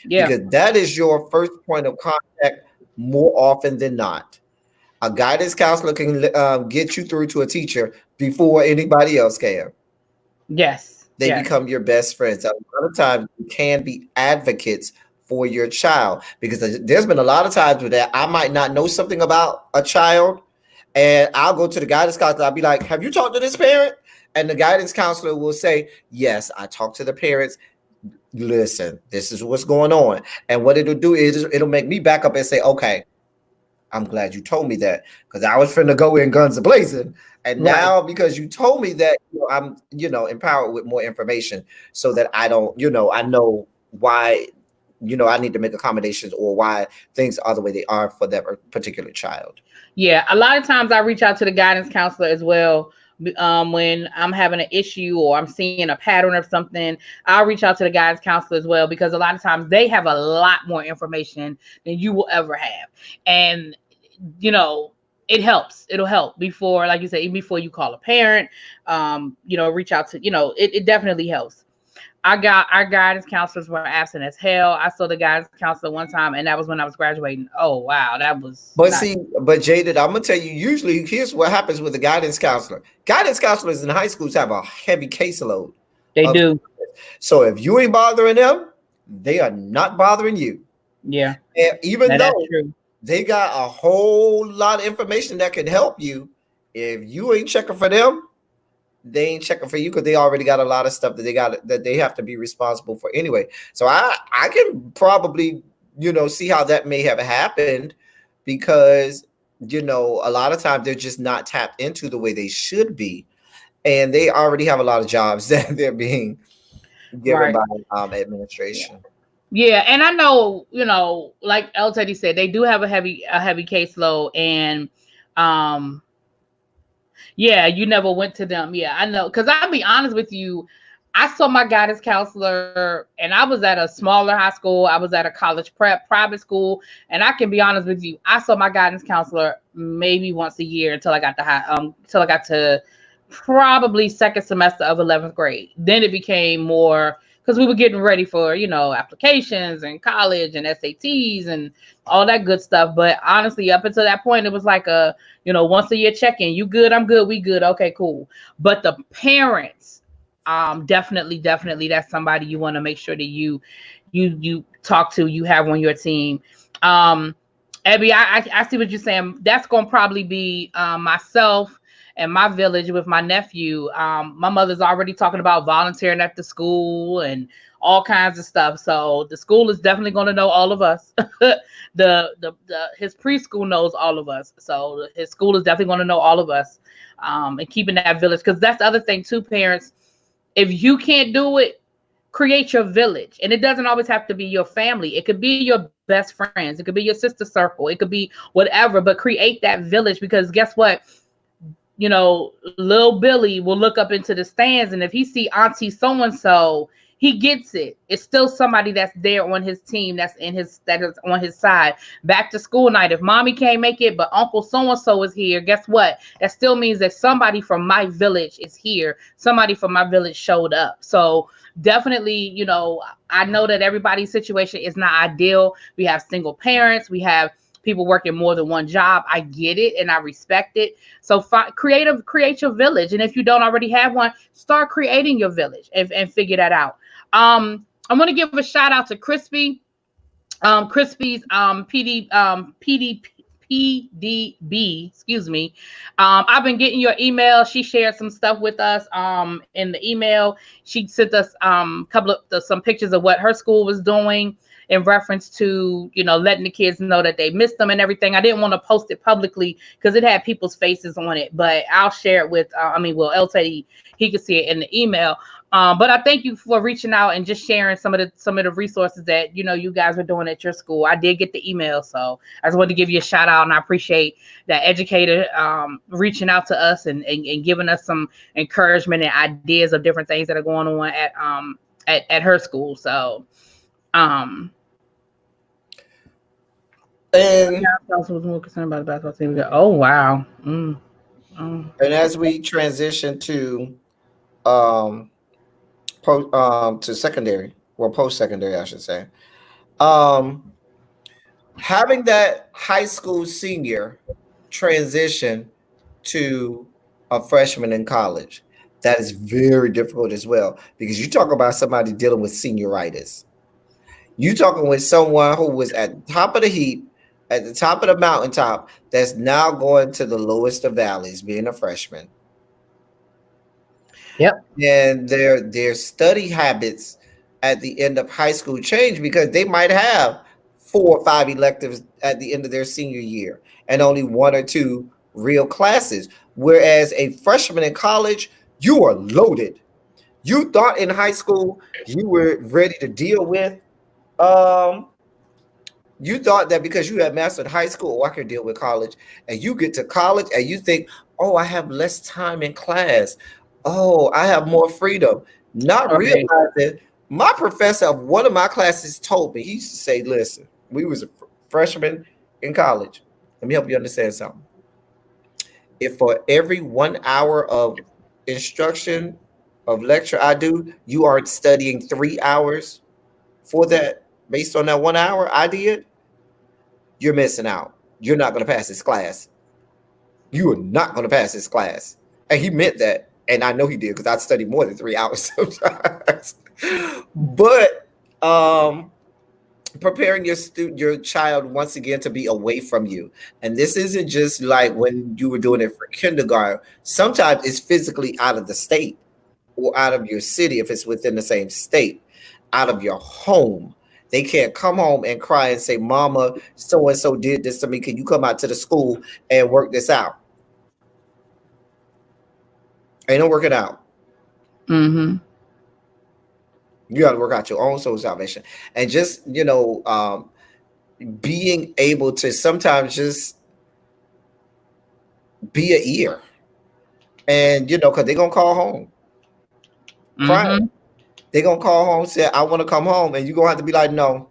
Yeah. Because that is your first point of contact more often than not. A guidance counselor can get you through to a teacher before anybody else can. Yes. They Yes. become your best friends. A lot of times you can be advocates for your child because there's been a lot of times with that I might not know something about a child and I'll go to the guidance counselor. I'll be like, have you talked to this parent? And the guidance counselor will say, yes, I talked to the parents. Listen, this is what's going on. And what it'll do is it'll make me back up and say, okay, I'm glad you told me that because I was finna go in guns a blazing. And Right. now because you told me that, I'm, empowered with more information so that I don't, I know why, I need to make accommodations or why things are the way they are for that particular child. Yeah. A lot of times I reach out to the guidance counselor as well. When I'm having an issue or I'm seeing a pattern of something, I'll reach out to the guidance counselor as well because a lot of times they have a lot more information than you will ever have. And, it helps. It'll help before, like you said, even before you call a parent, reach out to, it definitely helps. Our guidance counselors were absent as hell. I saw the guidance counselor one time, and that was when I was graduating. Oh wow, that was But not. see, but Jaded, I'm gonna tell you, usually here's what happens with the guidance counselor. Guidance counselors in high schools have a heavy caseload. They Of, do. so if you ain't bothering them, they are not bothering you. Yeah, And even that's though true. they got a whole lot of information that can help you, if you ain't checking for them, they ain't checking for you because they already got a lot of stuff that they have to be responsible for anyway. So I can probably see how that may have happened because a lot of times they're just not tapped into the way they should be, and they already have a lot of jobs that they're being given Right. by Yeah. administration. Yeah, and I know, like El Teddy said, they do have a heavy caseload, and um, yeah, you never went to them. Yeah, I know, because I'll be honest with you, I saw my guidance counselor, and I was at a smaller high school. I was at a college private school, and I can be honest with you, I saw my guidance counselor maybe once a year until I got to probably second semester of 11th grade. Then it became more because we were getting ready for, applications and college and SATs and all that good stuff. But honestly, up until that point, it was like a, once a year check-in. You good? I'm good. We good. Okay, cool. But the parents, definitely, that's somebody you want to make sure that you talk to, you have on your team. Abby, I see what you're saying. That's going to probably be myself and my village with my nephew. My mother's already talking about volunteering at the school and all kinds of stuff. So the school is definitely going to know all of us. His preschool knows all of us. So his school is definitely going to know all of us. And keeping that village, because that's the other thing too, parents. If you can't do it, create your village. And it doesn't always have to be your family. It could be your best friends. It could be your sister circle. It could be whatever, but create that village, because guess what? Little Billy will look up into the stands, and if he see Auntie so-and-so, he gets it. It's still somebody that's there on his team, that is on his side. Back to school night, if mommy can't make it, but Uncle so-and-so is here, guess what? That still means that somebody from my village is here. Somebody from my village showed up. So definitely, I know that everybody's situation is not ideal. We have single parents. We have people working more than one job. I get it and I respect it. So create your village. And if you don't already have one, start creating your village and figure that out. I'm going to give a shout out to Crispy's PDB, excuse me. I've been getting your email. She shared some stuff with us in the email. She sent us some pictures of what her school was doing in reference to, letting the kids know that they missed them and everything. I didn't want to post it publicly because it had people's faces on it, but I'll share it with, El Teddy, he could see it in the email. But I thank you for reaching out and just sharing some of the resources that, you guys are doing at your school. I did get the email, so I just wanted to give you a shout out, and I appreciate that educator reaching out to us and giving us some encouragement and ideas of different things that are going on at her school. So, and I was more concerned about the basketball team. Oh wow! And as we transition to to secondary, or post-secondary, I should say, having that high school senior transition to a freshman in college, that is very difficult as well, because you talk about somebody dealing with senioritis. You talking with someone who was at the top of the heap, at the top of the mountaintop, that's now going to the lowest of valleys, being a freshman. Yep. And their study habits at the end of high school change, because they might have 4 or 5 electives at the end of their senior year and only 1 or 2 real classes. Whereas a freshman in college, you are loaded. You thought in high school you were ready to deal with. You thought that because you had mastered high school, I could deal with college. And you get to college and you think, oh, I have less time in class. Oh, I have more freedom. Not realizing my professor of one of my classes told me, he used to say, listen, we was a freshman in college. Let me help you understand something. If for every 1 hour of instruction of lecture I do, you are studying 3 hours for that, based on that 1 hour I did, you're missing out. You're not going to pass this class. You are not going to pass this class. And he meant that. And I know he did, because I studied more than 3 hours sometimes. But preparing your child once again to be away from you. And this isn't just like when you were doing it for kindergarten. Sometimes it's physically out of the state or out of your city, if it's within the same state, out of your home. They can't come home and cry and say, Mama, so-and-so did this to me. Can you come out to the school and work this out? Ain't no working out. Mm-hmm. You got to work out your own soul salvation. And just, being able to sometimes just be an ear. And, because they're going to call home. Crying. Mm-hmm. They're going to call home and say, I want to come home. And you're going to have to be like, no.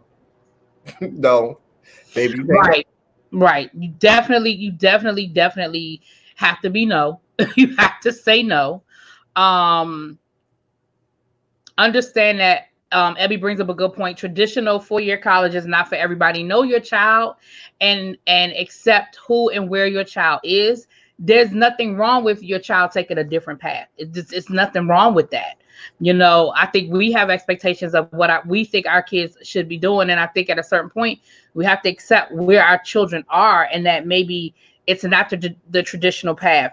No. Baby. Right. You definitely have to be no. You have to say no. Understand that Abby brings up a good point. Traditional 4-year college is not for everybody. Know your child and accept who and where your child is. There's nothing wrong with your child taking a different path. It's nothing wrong with that. I think we have expectations of what we think our kids should be doing. And I think at a certain point, we have to accept where our children are and that maybe it's not the traditional path.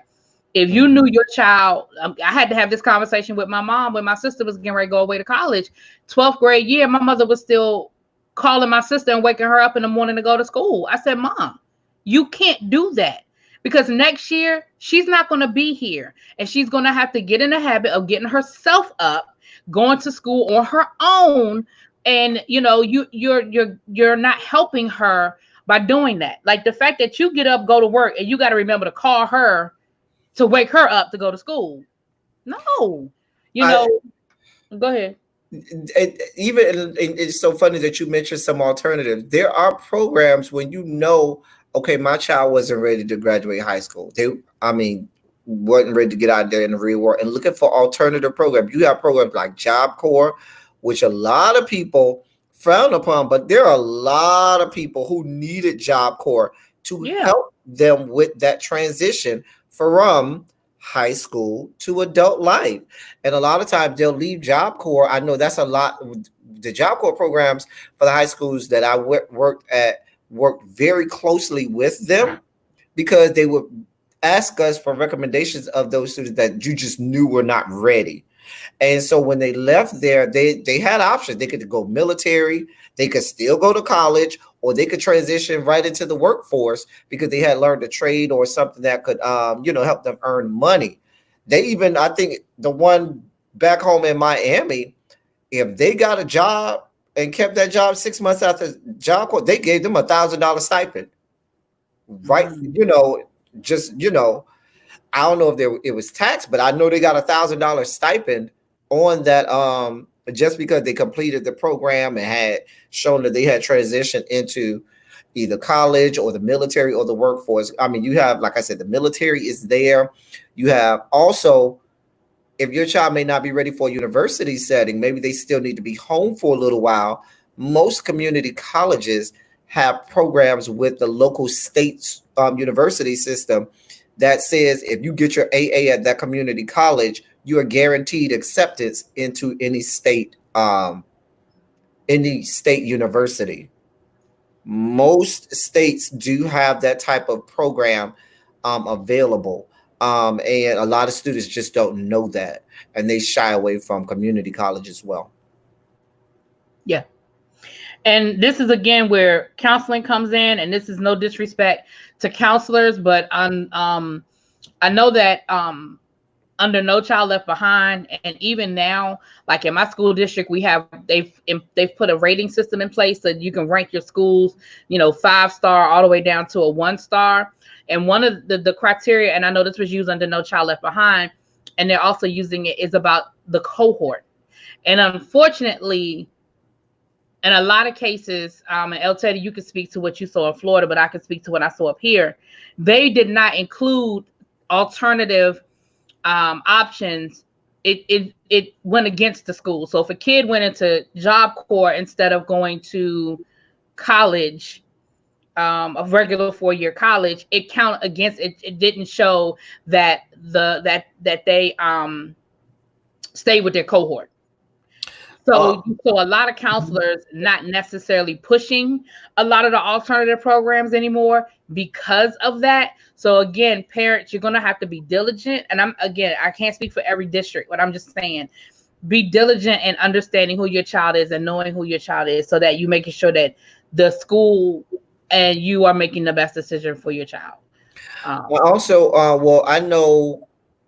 If you knew your child, I had to have this conversation with my mom when my sister was getting ready to go away to college. 12th grade year, my mother was still calling my sister and waking her up in the morning to go to school. I said, Mom, you can't do that because next year she's not going to be here and she's going to have to get in the habit of getting herself up, going to school on her own. And, you're not helping her by doing that. Like the fact that you get up, go to work, and you got to remember to call her to wake her up to go to school. No, go ahead. It's so funny that you mentioned some alternatives. There are programs when okay, my child wasn't ready to graduate high school. Wasn't ready to get out there in the real world and looking for alternative programs. You have programs like Job Corps, which a lot of people frown upon, but there are a lot of people who needed Job Corps to help them with that transition from high school to adult life. And a lot of times they'll leave Job Corps. I know that's a lot. The Job Corps programs for the high schools that I worked very closely with them because they would ask us for recommendations of those students that you just knew were not ready. And so when they left there, they had options. They could go military, they could still go to college, or they could transition right into the workforce because they had learned a trade or something that could, help them earn money. They even, I think the one back home in Miami, if they got a job and kept that job 6 months after Job Corps, they gave them $1,000 stipend. Right. I don't know if it was taxed, but I know they got $1,000 stipend on that just because they completed the program and had shown that they had transitioned into either college or the military or the workforce. I mean, you have, like I said, the military is there. You have also, if your child may not be ready for a university setting, maybe they still need to be home for a little while. Most community colleges have programs with the local state university system that says if you get your AA at that community college, you are guaranteed acceptance into any state university. Most states do have that type of program available. And a lot of students just don't know that, and they shy away from community college as well. Yeah. And this is again where counseling comes in, and this is no disrespect to counselors, but I know that under No Child Left Behind, and even now, like in my school district, they've put a rating system in place so you can rank your schools, 5-star all the way down to a 1-star. And one of the criteria, and I know this was used under No Child Left Behind, and they're also using it, is about the cohort. And unfortunately, in a lot of cases, and El Teddy, you can speak to what you saw in Florida, but I can speak to what I saw up here. They did not include alternative options. It went against the school. So if a kid went into Job Corps instead of going to college, a regular 4-year college, it counted against it. It didn't show that they stayed with their cohort. So a lot of counselors not necessarily pushing a lot of the alternative programs anymore because of that. So again, parents, you're going to have to be diligent. And I can't speak for every district, but I'm just saying, be diligent in understanding who your child is and knowing who your child is so that you're making sure that the school and you are making the best decision for your child. I know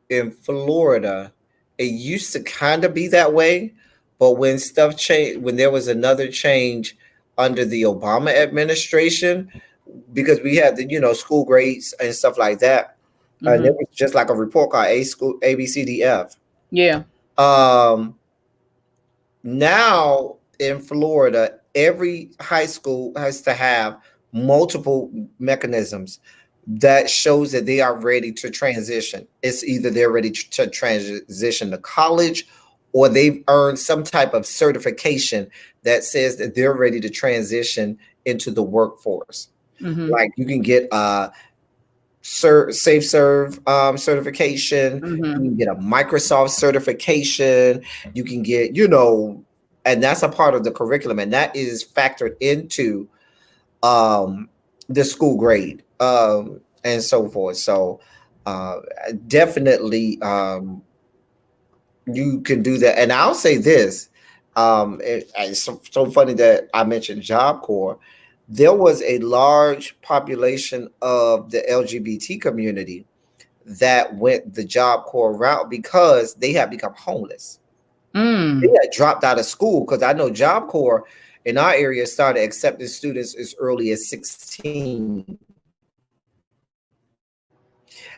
in Florida, it used to kind of be that way. But when stuff changed, when there was another change under the Obama administration, because we had the school grades and stuff like that, and it was just like a report card, A, B, C, D, F. Yeah. Now in Florida, every high school has to have multiple mechanisms that shows that they are ready to transition. It's either they're ready to transition to college, or they've earned some type of certification that says that they're ready to transition into the workforce. Mm-hmm. Like you can get a Safe Serve certification, you Mm-hmm. can get a Microsoft certification, you can get, and that's a part of the curriculum, and that is factored into the school grade and so forth. So definitely you can do that. And I'll say this, it's so funny that I mentioned Job Corps. There was a large population of the LGBT community that went the Job Corps route because they had become homeless. They had dropped out of school, because I know Job Corps in our area started accepting students as early as 16.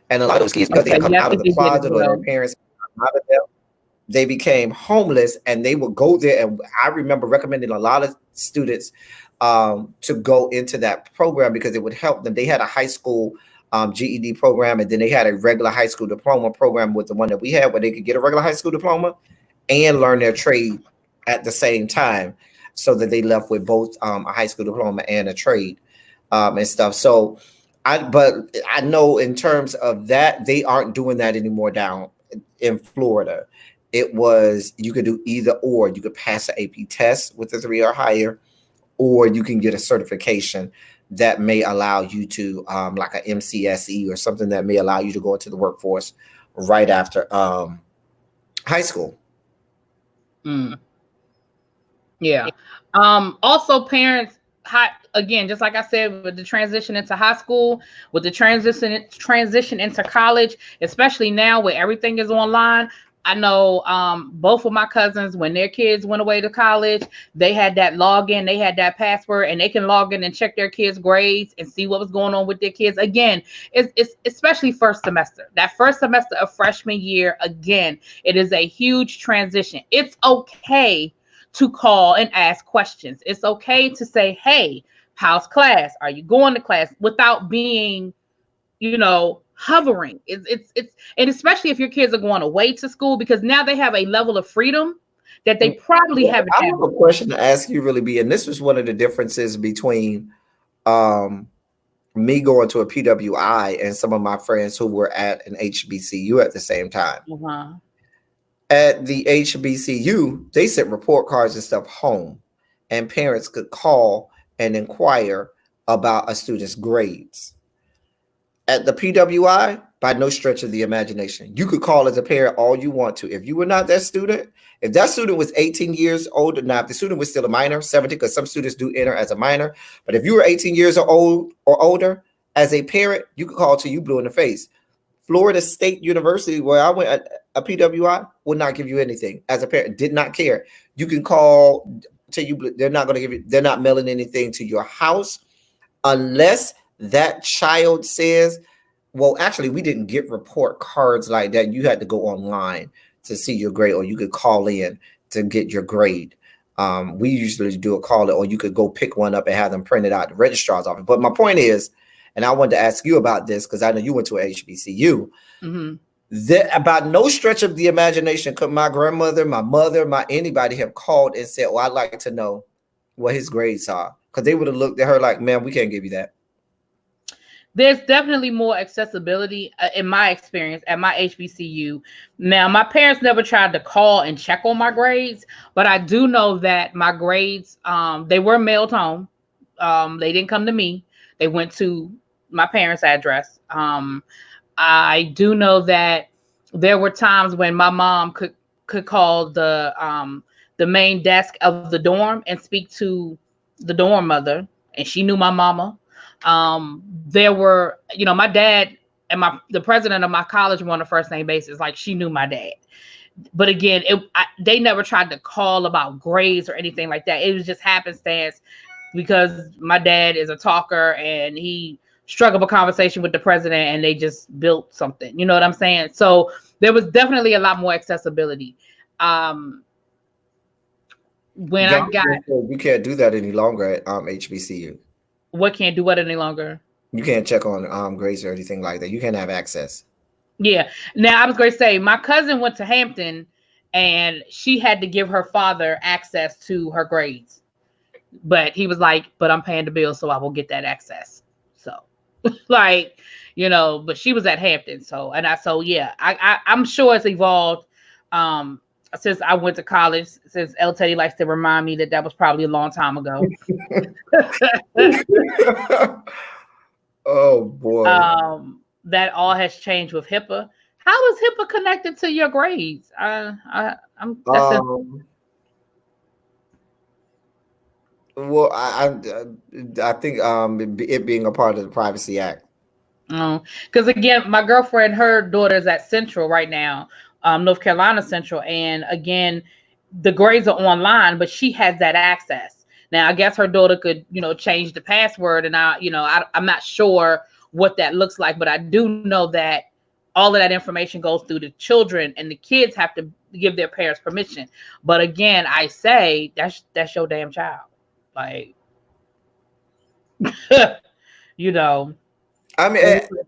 And a lot of those kids, because they Okay, had come yeah, I out of think the they did as closet or their well. parents out of them, they became homeless, and they would go there. And I remember recommending a lot of students to go into that program because it would help them. They had a high school GED program, and then they had a regular high school diploma program with the one that we had, where they could get a regular high school diploma and learn their trade at the same time, so that they left with both a high school diploma and a trade and stuff. So but I know in terms of that, they aren't doing that anymore down in Florida. It was, you could do either or. You could pass the AP test with a 3 or higher, or you can get a certification that may allow you to, like a MCSE or something that may allow you to go into the workforce right after high school. Yeah. Also, parents, again, just like I said, with the transition into high school, with the transition into college, especially now where everything is online. I know both of my cousins, when their kids went away to college, they had that login, they had that password, and they can log in and check their kids' grades and see what was going on with their kids. Again, it's especially first semester. That first semester of freshman year, again, it is a huge transition. It's okay to call and ask questions. It's okay to say, hey, how's class? Are you going to class? Without being, hovering. It's and especially if your kids are going away to school, because now they have a level of freedom that they probably haven't I had have a question to ask you, Really B, and this was one of the differences between me going to a PWI and some of my friends who were at an HBCU at the same time. Uh-huh. At the HBCU, they sent report cards and stuff home, and parents could call and inquire about a student's grades. At the PWI, by no stretch of the imagination, you could call as a parent all you want to. If you were not that student, if that student was 18 years old, now if the student was still a minor, 17, because some students do enter as a minor, but if you were 18 years old or older, as a parent, you could call till you blue in the face. Florida State University, where I went at a PWI, would not give you anything. As a parent, did not care. You can call till you, they're not going to give you, they're not mailing anything to your house unless that child says, well, actually, we didn't get report cards like that. You had to go online to see your grade, or you could call in to get your grade. We usually do a call, or you could go pick one up and have them printed out at the registrar's office. But my point is, and I wanted to ask you about this because I know you went to a HBCU. Mm-hmm. That about no stretch of the imagination could my grandmother, my mother, anybody have called and said, "Well, I'd like to know what his grades are," because they would have looked at her like, "Man, we can't give you that." There's definitely more accessibility in my experience at my HBCU. Now, my parents never tried to call and check on my grades, but I do know that my grades, they were mailed home. They didn't come to me. They went to my parents' address. I do know that there were times when my mom could call the main desk of the dorm and speak to the dorm mother, and she knew my mama. There were, my dad and the president of my college were on a first name basis. Like, she knew my dad. But again, they never tried to call about grades or anything like that. It was just happenstance because my dad is a talker and he struck up a conversation with the president and they just built something. You know what I'm saying? So there was definitely a lot more accessibility. When I got, you can't do that any longer at HBCU. What can't do what any longer? You can't check on grades or anything like that. You can't have access. Yeah. Now, I was going to say, my cousin went to Hampton and she had to give her father access to her grades. But he was like, "But I'm paying the bill, so I will get that access." So, like, but she was at Hampton, so yeah, I'm sure it's evolved. Since I went to college, since L. Teddy likes to remind me that was probably a long time ago. Oh boy. That all has changed with HIPAA. How is HIPAA connected to your grades? Well, I think it being a part of the Privacy Act. Because again, my girlfriend, her daughter is at Central right now, North Carolina Central, and again, the grades are online, but she has that access. Now, I guess her daughter could, change the password, and I'm not sure what that looks like, but I do know that all of that information goes through the children, and the kids have to give their parents permission. But again, I say that's your damn child, like, I mean,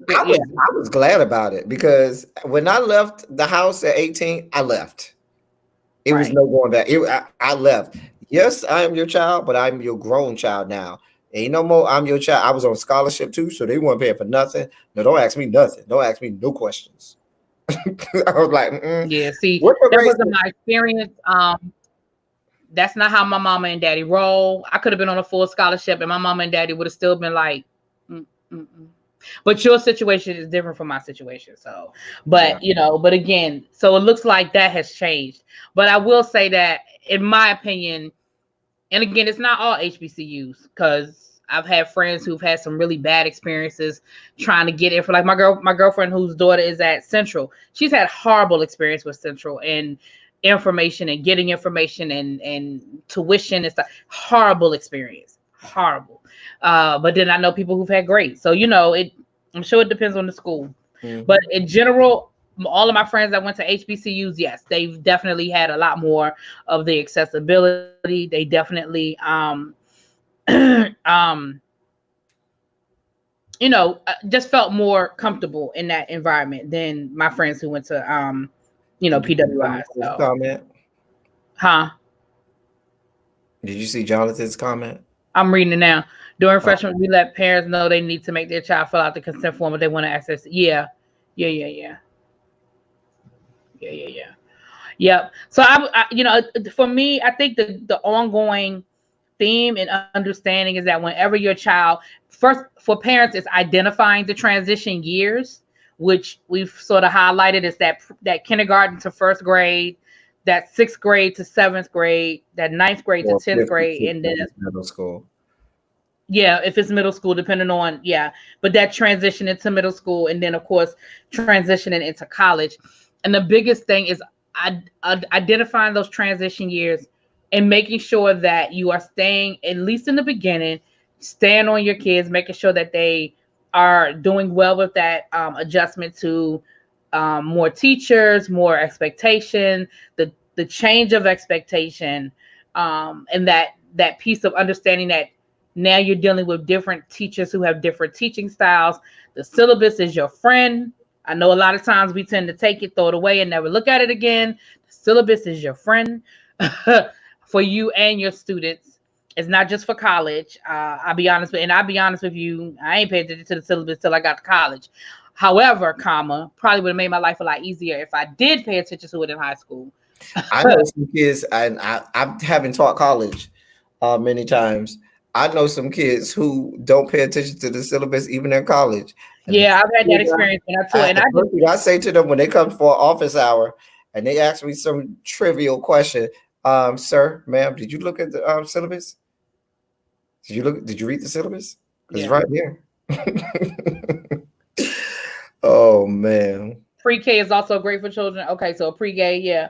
I was glad about it, because when I left the house at 18, I left. It was no going back. I left. Yes, I am your child, but I'm your grown child now. Ain't no more. I'm your child. I was on scholarship too, so they weren't paying for nothing. No, don't ask me nothing. Don't ask me no questions. I was like, yeah. See, that wasn't my experience. That's not how my mama and daddy roll. I could have been on a full scholarship, and my mama and daddy would have still been like, But your situation is different from my situation. So, but but again, so it looks like that has changed. But I will say that, in my opinion, and again, it's not all HBCUs, because I've had friends who've had some really bad experiences trying to get in for, like, my girlfriend whose daughter is at Central. She's had horrible experience with Central and information and getting information and tuition and stuff. Horrible experience. Horrible. But then I know people who've had great. So, I'm sure it depends on the school. Mm-hmm. But in general, all of my friends that went to HBCUs, yes, they've definitely had a lot more of the accessibility. They definitely, just felt more comfortable in that environment than my friends who went to, PWI. So. Comment? Huh? Did you see Jonathan's comment? I'm reading it now. During freshman, we let parents know they need to make their child fill out the consent form if they want to access it. Yeah. Yep. So for me, I think the ongoing theme and understanding is that whenever your child, first for parents, is identifying the transition years, which we've sort of highlighted, is that kindergarten to first grade, that 6th grade to 7th grade, that 9th grade to 10th grade, and then middle school. Yeah, if it's middle school, depending on, but that transition into middle school, and then of course transitioning into college. And the biggest thing is identifying those transition years and making sure that you are staying, at least in the beginning, staying on your kids, making sure that they are doing well with that adjustment to more teachers, more expectation, the change of expectation, and that piece of understanding that now you're dealing with different teachers who have different teaching styles. The syllabus is your friend. I know a lot of times we tend to take it, throw it away, and never look at it again. The syllabus is your friend for you and your students. It's not just for college. I'll be honest with you, I ain't paid attention to the syllabus till I got to college. However, probably would have made my life a lot easier if I did pay attention to it in high school. I know some kids, and I haven't taught college many times. I know some kids who don't pay attention to the syllabus even in college. Yeah, I've had that experience. I say to them when they come for office hour and they ask me some trivial question, sir, ma'am, did you look at the syllabus? Did you read the syllabus? It's right here. Oh man. Pre-K is also great for children. Okay, so pre-K,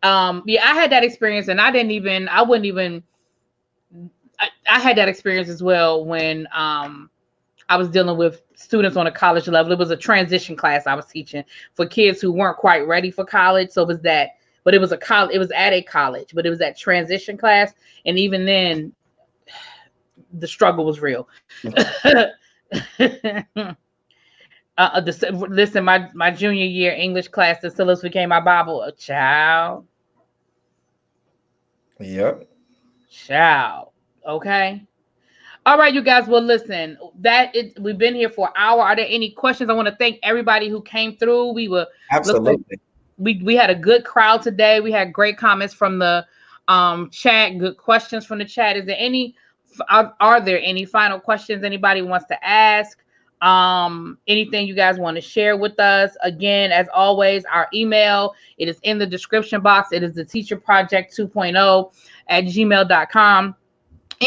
I had that experience, and I had that experience as well when I was dealing with students on a college level. It was a transition class I was teaching for kids who weren't quite ready for college. So it was that, but it was it was at a college, but it was that transition class. And even then, the struggle was real. Listen, my junior year English class, the syllabus became my Bible. A child. Yep. Ciao. Okay. All right, you guys. Well, listen, we've been here for an hour. Are there any questions? I want to thank everybody who came through. Looks like Absolutely. we had a good crowd today. We had great comments from the chat, good questions from the chat. Is there any are there any final questions anybody wants to ask? Anything you guys want to share with us? Again, as always, our email, it is in the description box. It is the teacher project 2.0 at gmail.com.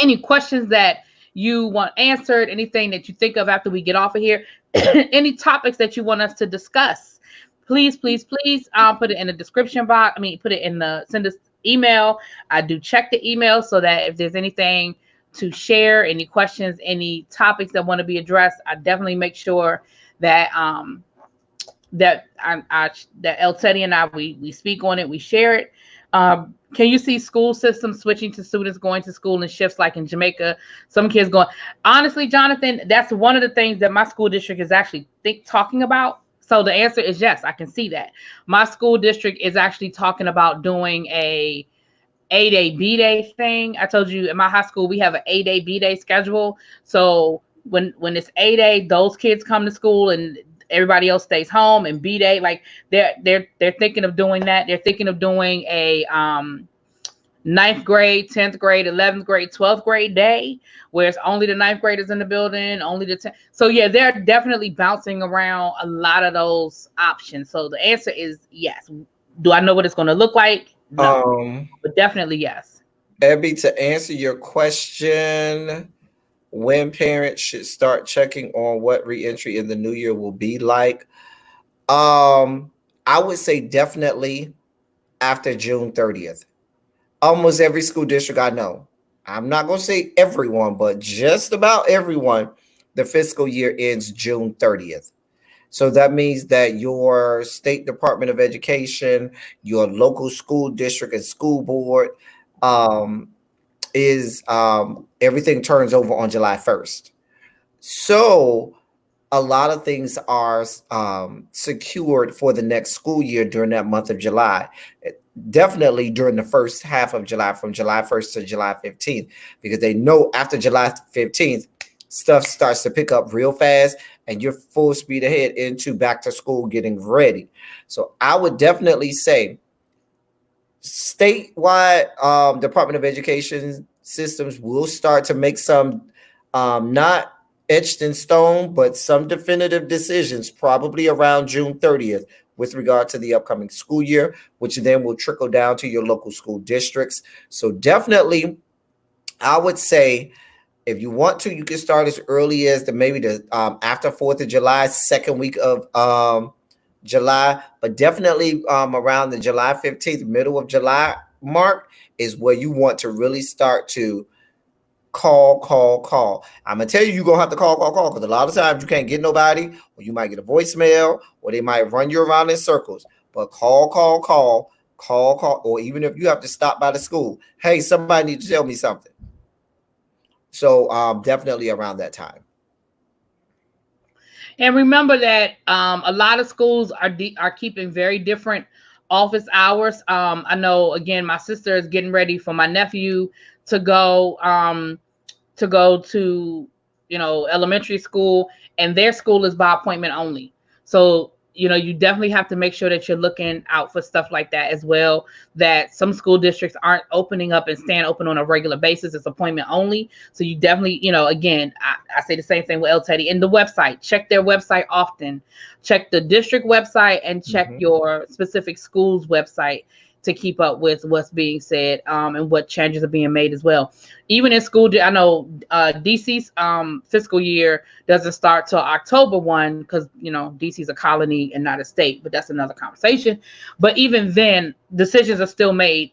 Any questions that you want answered, anything that you think of after we get off of here, any topics that you want us to discuss, please put it in the description box. Put it in send us email. I do check the email so that if there's anything to share, any questions, any topics that want to be addressed, I definitely make sure that that El Teddy and I we speak on it, we share it. Can you see school systems switching to students going to school in shifts like in Jamaica? Some kids going. Honestly, Jonathan, that's one of the things that my school district is actually talking about. So the answer is yes, I can see that. My school district is actually talking about doing a A-Day, B-Day thing. I told you in my high school, we have an A-Day, B-Day schedule. So when it's A-Day, those kids come to school and everybody else stays home, and B-Day, like they're thinking of doing that. They're thinking of doing a 9th grade, 10th grade, 11th grade, 12th grade day, where it's only the 9th graders in the building, only the 10th. So yeah, they're definitely bouncing around a lot of those options. So the answer is yes. Do I know what it's going to look like? No, but definitely yes. Abby, to answer your question, when parents should start checking on what reentry in the new year will be like, I would say definitely after June 30th. Almost every school district I know, I'm not going to say everyone, but just about everyone, the fiscal year ends June 30th. So that means that your state Department of Education, your local school district and school board, is everything turns over on July 1st. So a lot of things are secured for the next school year during that month of July. Definitely during the first half of July, from July 1st to July 15th, because they know after July 15th, stuff starts to pick up real fast and you're full speed ahead into back to school getting ready. So I would definitely say statewide Department of Education systems will start to make some not etched in stone, but some definitive decisions probably around June 30th with regard to the upcoming school year, which then will trickle down to your local school districts. So definitely, I would say if you want to, you can start as early as maybe after 4th of July, second week of July, but definitely around the July 15th, middle of July mark is where you want to really start to call. I'm gonna tell you, you're gonna have to call because a lot of times you can't get nobody, or you might get a voicemail, or they might run you around in circles. But call, or even if you have to stop by the school, hey, somebody needs to tell me something. So definitely around that time. And remember that a lot of schools are keeping very different office hours. I know, again, my sister is getting ready for my nephew to go to elementary school, and their school is by appointment only. So you definitely have to make sure that you're looking out for stuff like that as well, that some school districts aren't opening up and staying open on a regular basis. It's appointment only. So you definitely, again, I say the same thing with El Teddy. And the website, check their website often. Check the district website and check your specific school's website to keep up with what's being said and what changes are being made as well. Even in school, I know DC's fiscal year doesn't start till October 1 because, DC's a colony and not a state, but that's another conversation. But even then, decisions are still made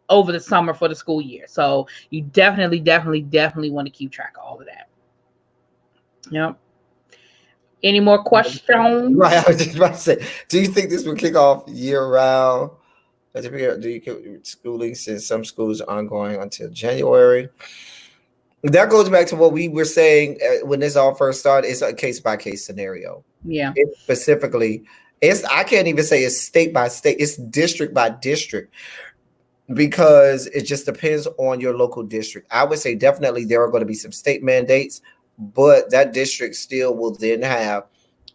over the summer for the school year. So you definitely want to keep track of all of that. Yep. Any more questions? Right, I was just about to say, do you think this will kick off year round? Do you keep schooling since some schools are ongoing until January? That goes back to what we were saying when this all first started. It's a case by case scenario. Yeah. Specifically, I can't even say it's state by state. It's district by district. because it just depends on your local district. I would say definitely there are going to be some state mandates, but that district still will then have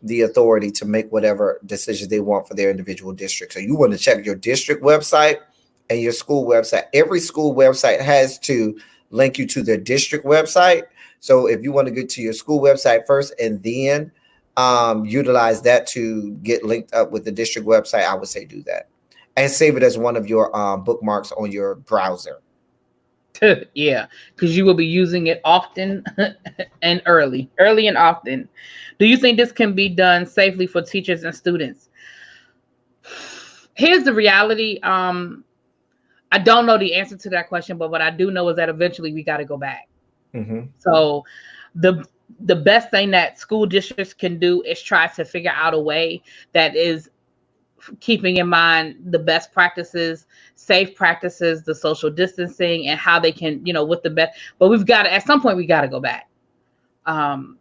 the authority to make whatever decisions they want for their individual district. So you want to check your district website and your school website. Every school website has to link you to their district website. So if you want to get to your school website first and then utilize that to get linked up with the district website, I would say do that. And save it as one of your bookmarks on your browser. Yeah, because you will be using it often and early and often. Do you think this can be done safely for teachers and students? Here's the reality. I don't know the answer to that question, but what I do know is that eventually we got to go back. Mm-hmm. So the best thing that school districts can do is try to figure out a way that is keeping in mind the best practices, safe practices, the social distancing, and how they can, with the best. But we've got to, at some point, we got to go back.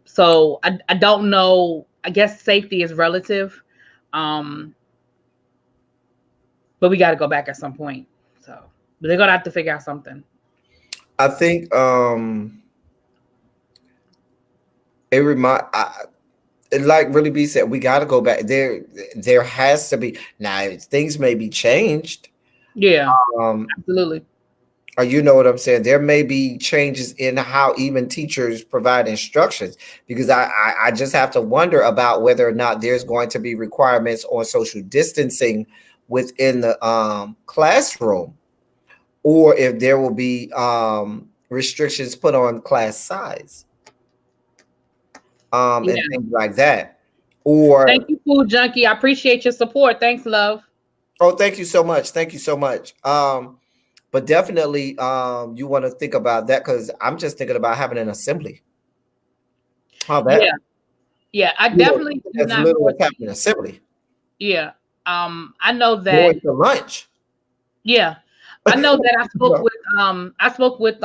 So I don't know. I guess safety is relative, but we got to go back at some point. So they're gonna have to figure out something. I think like Really B said, we got to go back there. There has to be, now things may be changed. Yeah, absolutely. Or you know what I'm saying? There may be changes in how even teachers provide instructions, because I just have to wonder about whether or not there's going to be requirements on social distancing within the classroom, or if there will be restrictions put on class size. And things like that. Or thank you, Food Junkie. I appreciate your support. Thanks, love. Oh, thank you so much. Thank you so much. But definitely you want to think about that, because I'm just thinking about having an assembly. How that? Yeah. I definitely do not literally having an assembly. Yeah. I know that going to lunch. Yeah. I know that I spoke with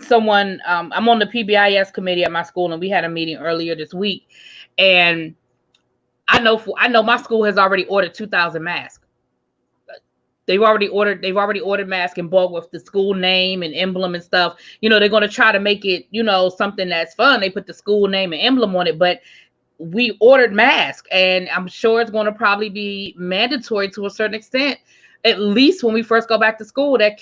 someone. I'm on the PBIS committee at my school, and we had a meeting earlier this week, and I know my school has already ordered 2,000 masks. They've already ordered masks in bulk with the school name and emblem and stuff. They're going to try to make it, something that's fun. They put the school name and emblem on it, but we ordered masks, and I'm sure it's going to probably be mandatory to a certain extent, at least when we first go back to school, that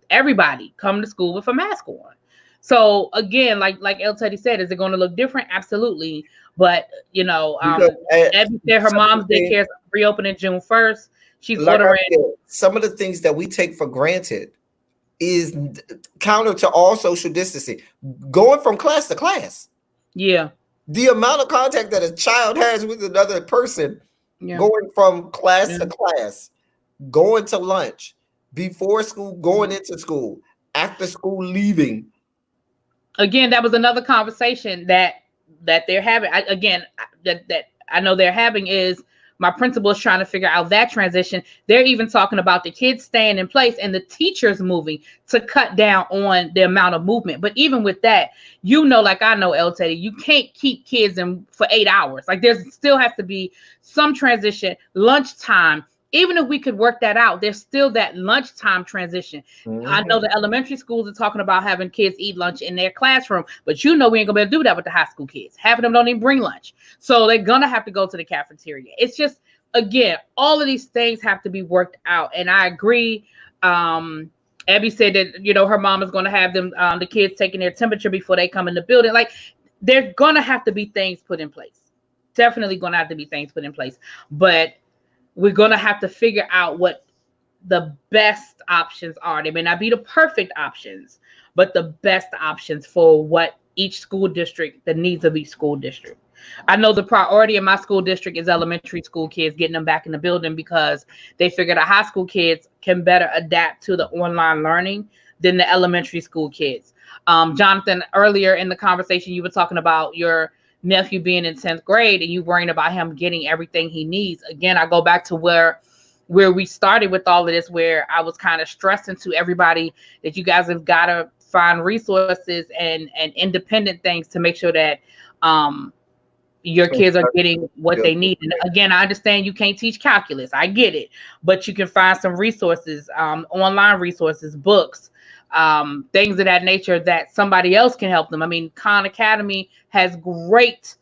everybody come to school with a mask on. So again, like El Teddy said, is it going to look different? Absolutely. But Abby said her mom's daycare is reopening June 1st. She's ordering. Some of the things that we take for granted is counter to all social distancing. Going from class to class. Yeah. The amount of contact that a child has with another person, going from class to class, going to lunch, before school, going into school, after school, leaving. Again, that was another conversation that they're having. That I know they're having is my principal is trying to figure out that transition. They're even talking about the kids staying in place and the teachers moving to cut down on the amount of movement. But even with that, like I know, El Teddy, you can't keep kids in for 8 hours. Like there still has to be some transition, lunchtime. Even if we could work that out, there's still that lunchtime transition. Mm-hmm. I know the elementary schools are talking about having kids eat lunch in their classroom, but we ain't gonna be able to do that with the high school kids. Half of them don't even bring lunch. So they're gonna have to go to the cafeteria. It's just, again, all of these things have to be worked out. And I agree. Abby said that, her mom is gonna have them, the kids taking their temperature before they come in the building. Like, there's gonna have to be things put in place. Definitely gonna have to be things put in place. But we're going to have to figure out what the best options are. They may not be the perfect options, but the best options for what each school district, the needs of each school district. I know the priority in my school district is elementary school kids, getting them back in the building, because they figure the high school kids can better adapt to the online learning than the elementary school kids. Jonathan, earlier in the conversation, you were talking about your nephew being in 10th grade and you worrying about him getting everything he needs. Again, I go back to where we started with all of this, where I was kind of stressing to everybody that you guys have got to find resources and independent things to make sure that your kids are getting what they need. And again, I understand you can't teach calculus. I get it. But you can find some resources, online resources, books, things of that nature that somebody else can help them. I mean, Khan Academy has great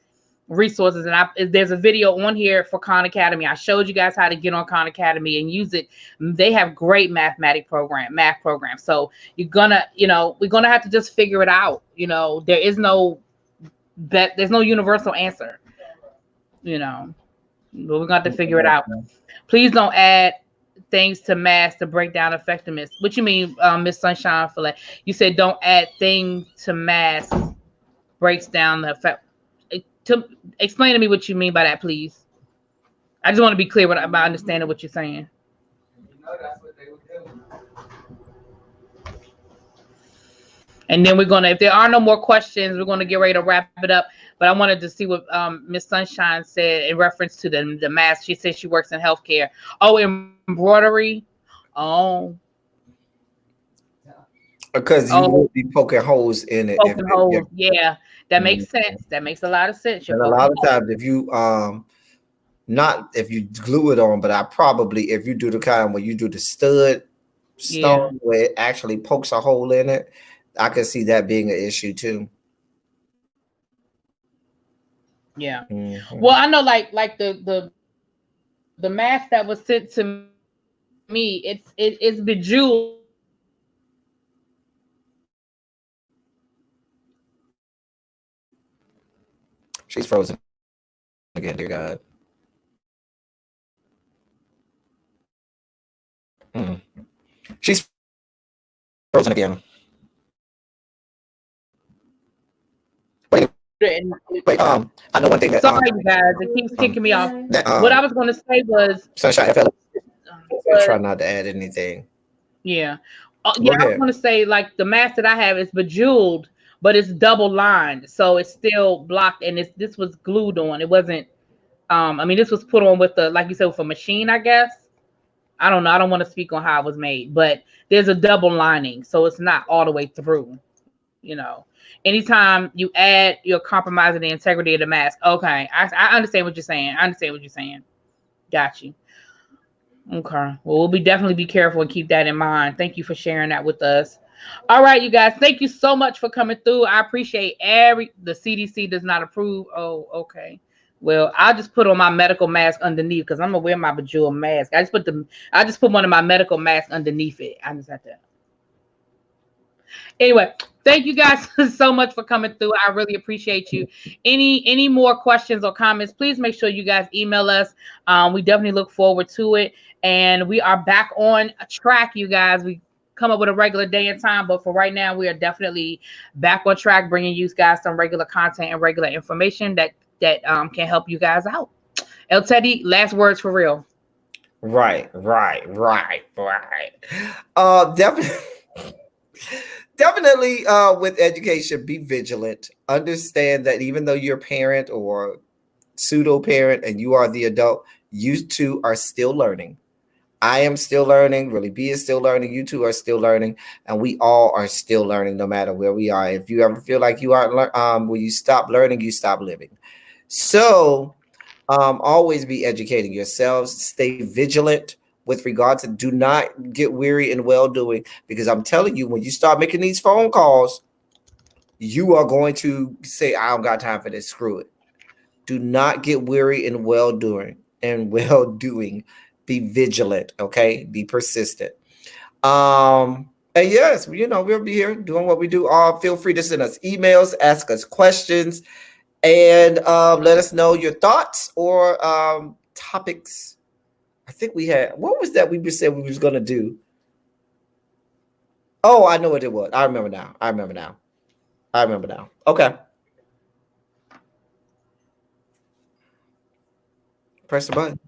resources, and there's a video on here for Khan Academy. I showed you guys how to get on Khan Academy and use it. They have great math programs. So we're gonna have to just figure it out. There's no universal answer, but we're gonna have to figure it out. Please don't add things to math to break down effectiveness. What you mean, Miss Sunshine Fillet? You said don't add things to math breaks down the effect. Explain to me what you mean by that, please. I just want to be clear about understanding what you're saying. That's what they would do. And then if there are no more questions, we're going to get ready to wrap it up. But I wanted to see what Miss Sunshine said in reference to the mask. She said she works in healthcare. Oh, embroidery. Oh. Because you will be poking holes in it. Yeah, that makes sense. That makes a lot of sense. And a lot of times, if you if you glue it on, but if you do the kind where you do the stud stone where it actually pokes a hole in it, I can see that being an issue too. Yeah. Well, I know like the mask that was sent to me, it's bejeweled. She's frozen again, dear God. She's frozen again. Wait, I know one thing that. Sorry, you guys, it keeps kicking me off. What I was going to say was. Sunshine, try not to add anything. Yeah. I was going to say, like, the mask that I have is bejeweled, but it's double lined, so it's still blocked, and this was glued on. It wasn't. This was put on with like you said, with a machine, I guess. I don't know. I don't want to speak on how it was made, but there's a double lining, so it's not all the way through. Anytime you add, you're compromising the integrity of the mask. Okay, I understand what you're saying. Got you. Okay. Well, we'll definitely be careful and keep that in mind. Thank you for sharing that with us. All right, you guys. Thank you so much for coming through. I appreciate the CDC does not approve. Oh, okay. Well, I'll just put on my medical mask underneath because I'm gonna wear my bejeweled mask. I just put one of my medical masks underneath it. I just have to. Anyway, thank you guys so much for coming through. I really appreciate you. Any more questions or comments, please make sure you guys email us. We definitely look forward to it. And we are back on track, you guys. We come up with a regular day and time, but for right now, we are definitely back on track, bringing you guys some regular content and regular information that can help you guys out. El Teddy, last words for real. Right. Definitely with education, be vigilant. Understand that even though you're a parent or pseudo parent and you are the adult, you two are still learning. I am still learning. Really, B is still learning. You two are still learning, and we all are still learning, no matter where we are. If you ever feel like you aren't, when you stop learning, you stop living. So, always be educating yourselves. Stay vigilant with regard to. Do not get weary in well doing, because I'm telling you, when you start making these phone calls, you are going to say, "I don't got time for this. Screw it." Do not get weary in well doing. Be vigilant, okay? Be persistent. And yes, we'll be here doing what we do. Feel free to send us emails, ask us questions, and let us know your thoughts or topics. I think we had, what was that we said we was going to do? Oh, I know what it was. I remember now. Okay. Press the button.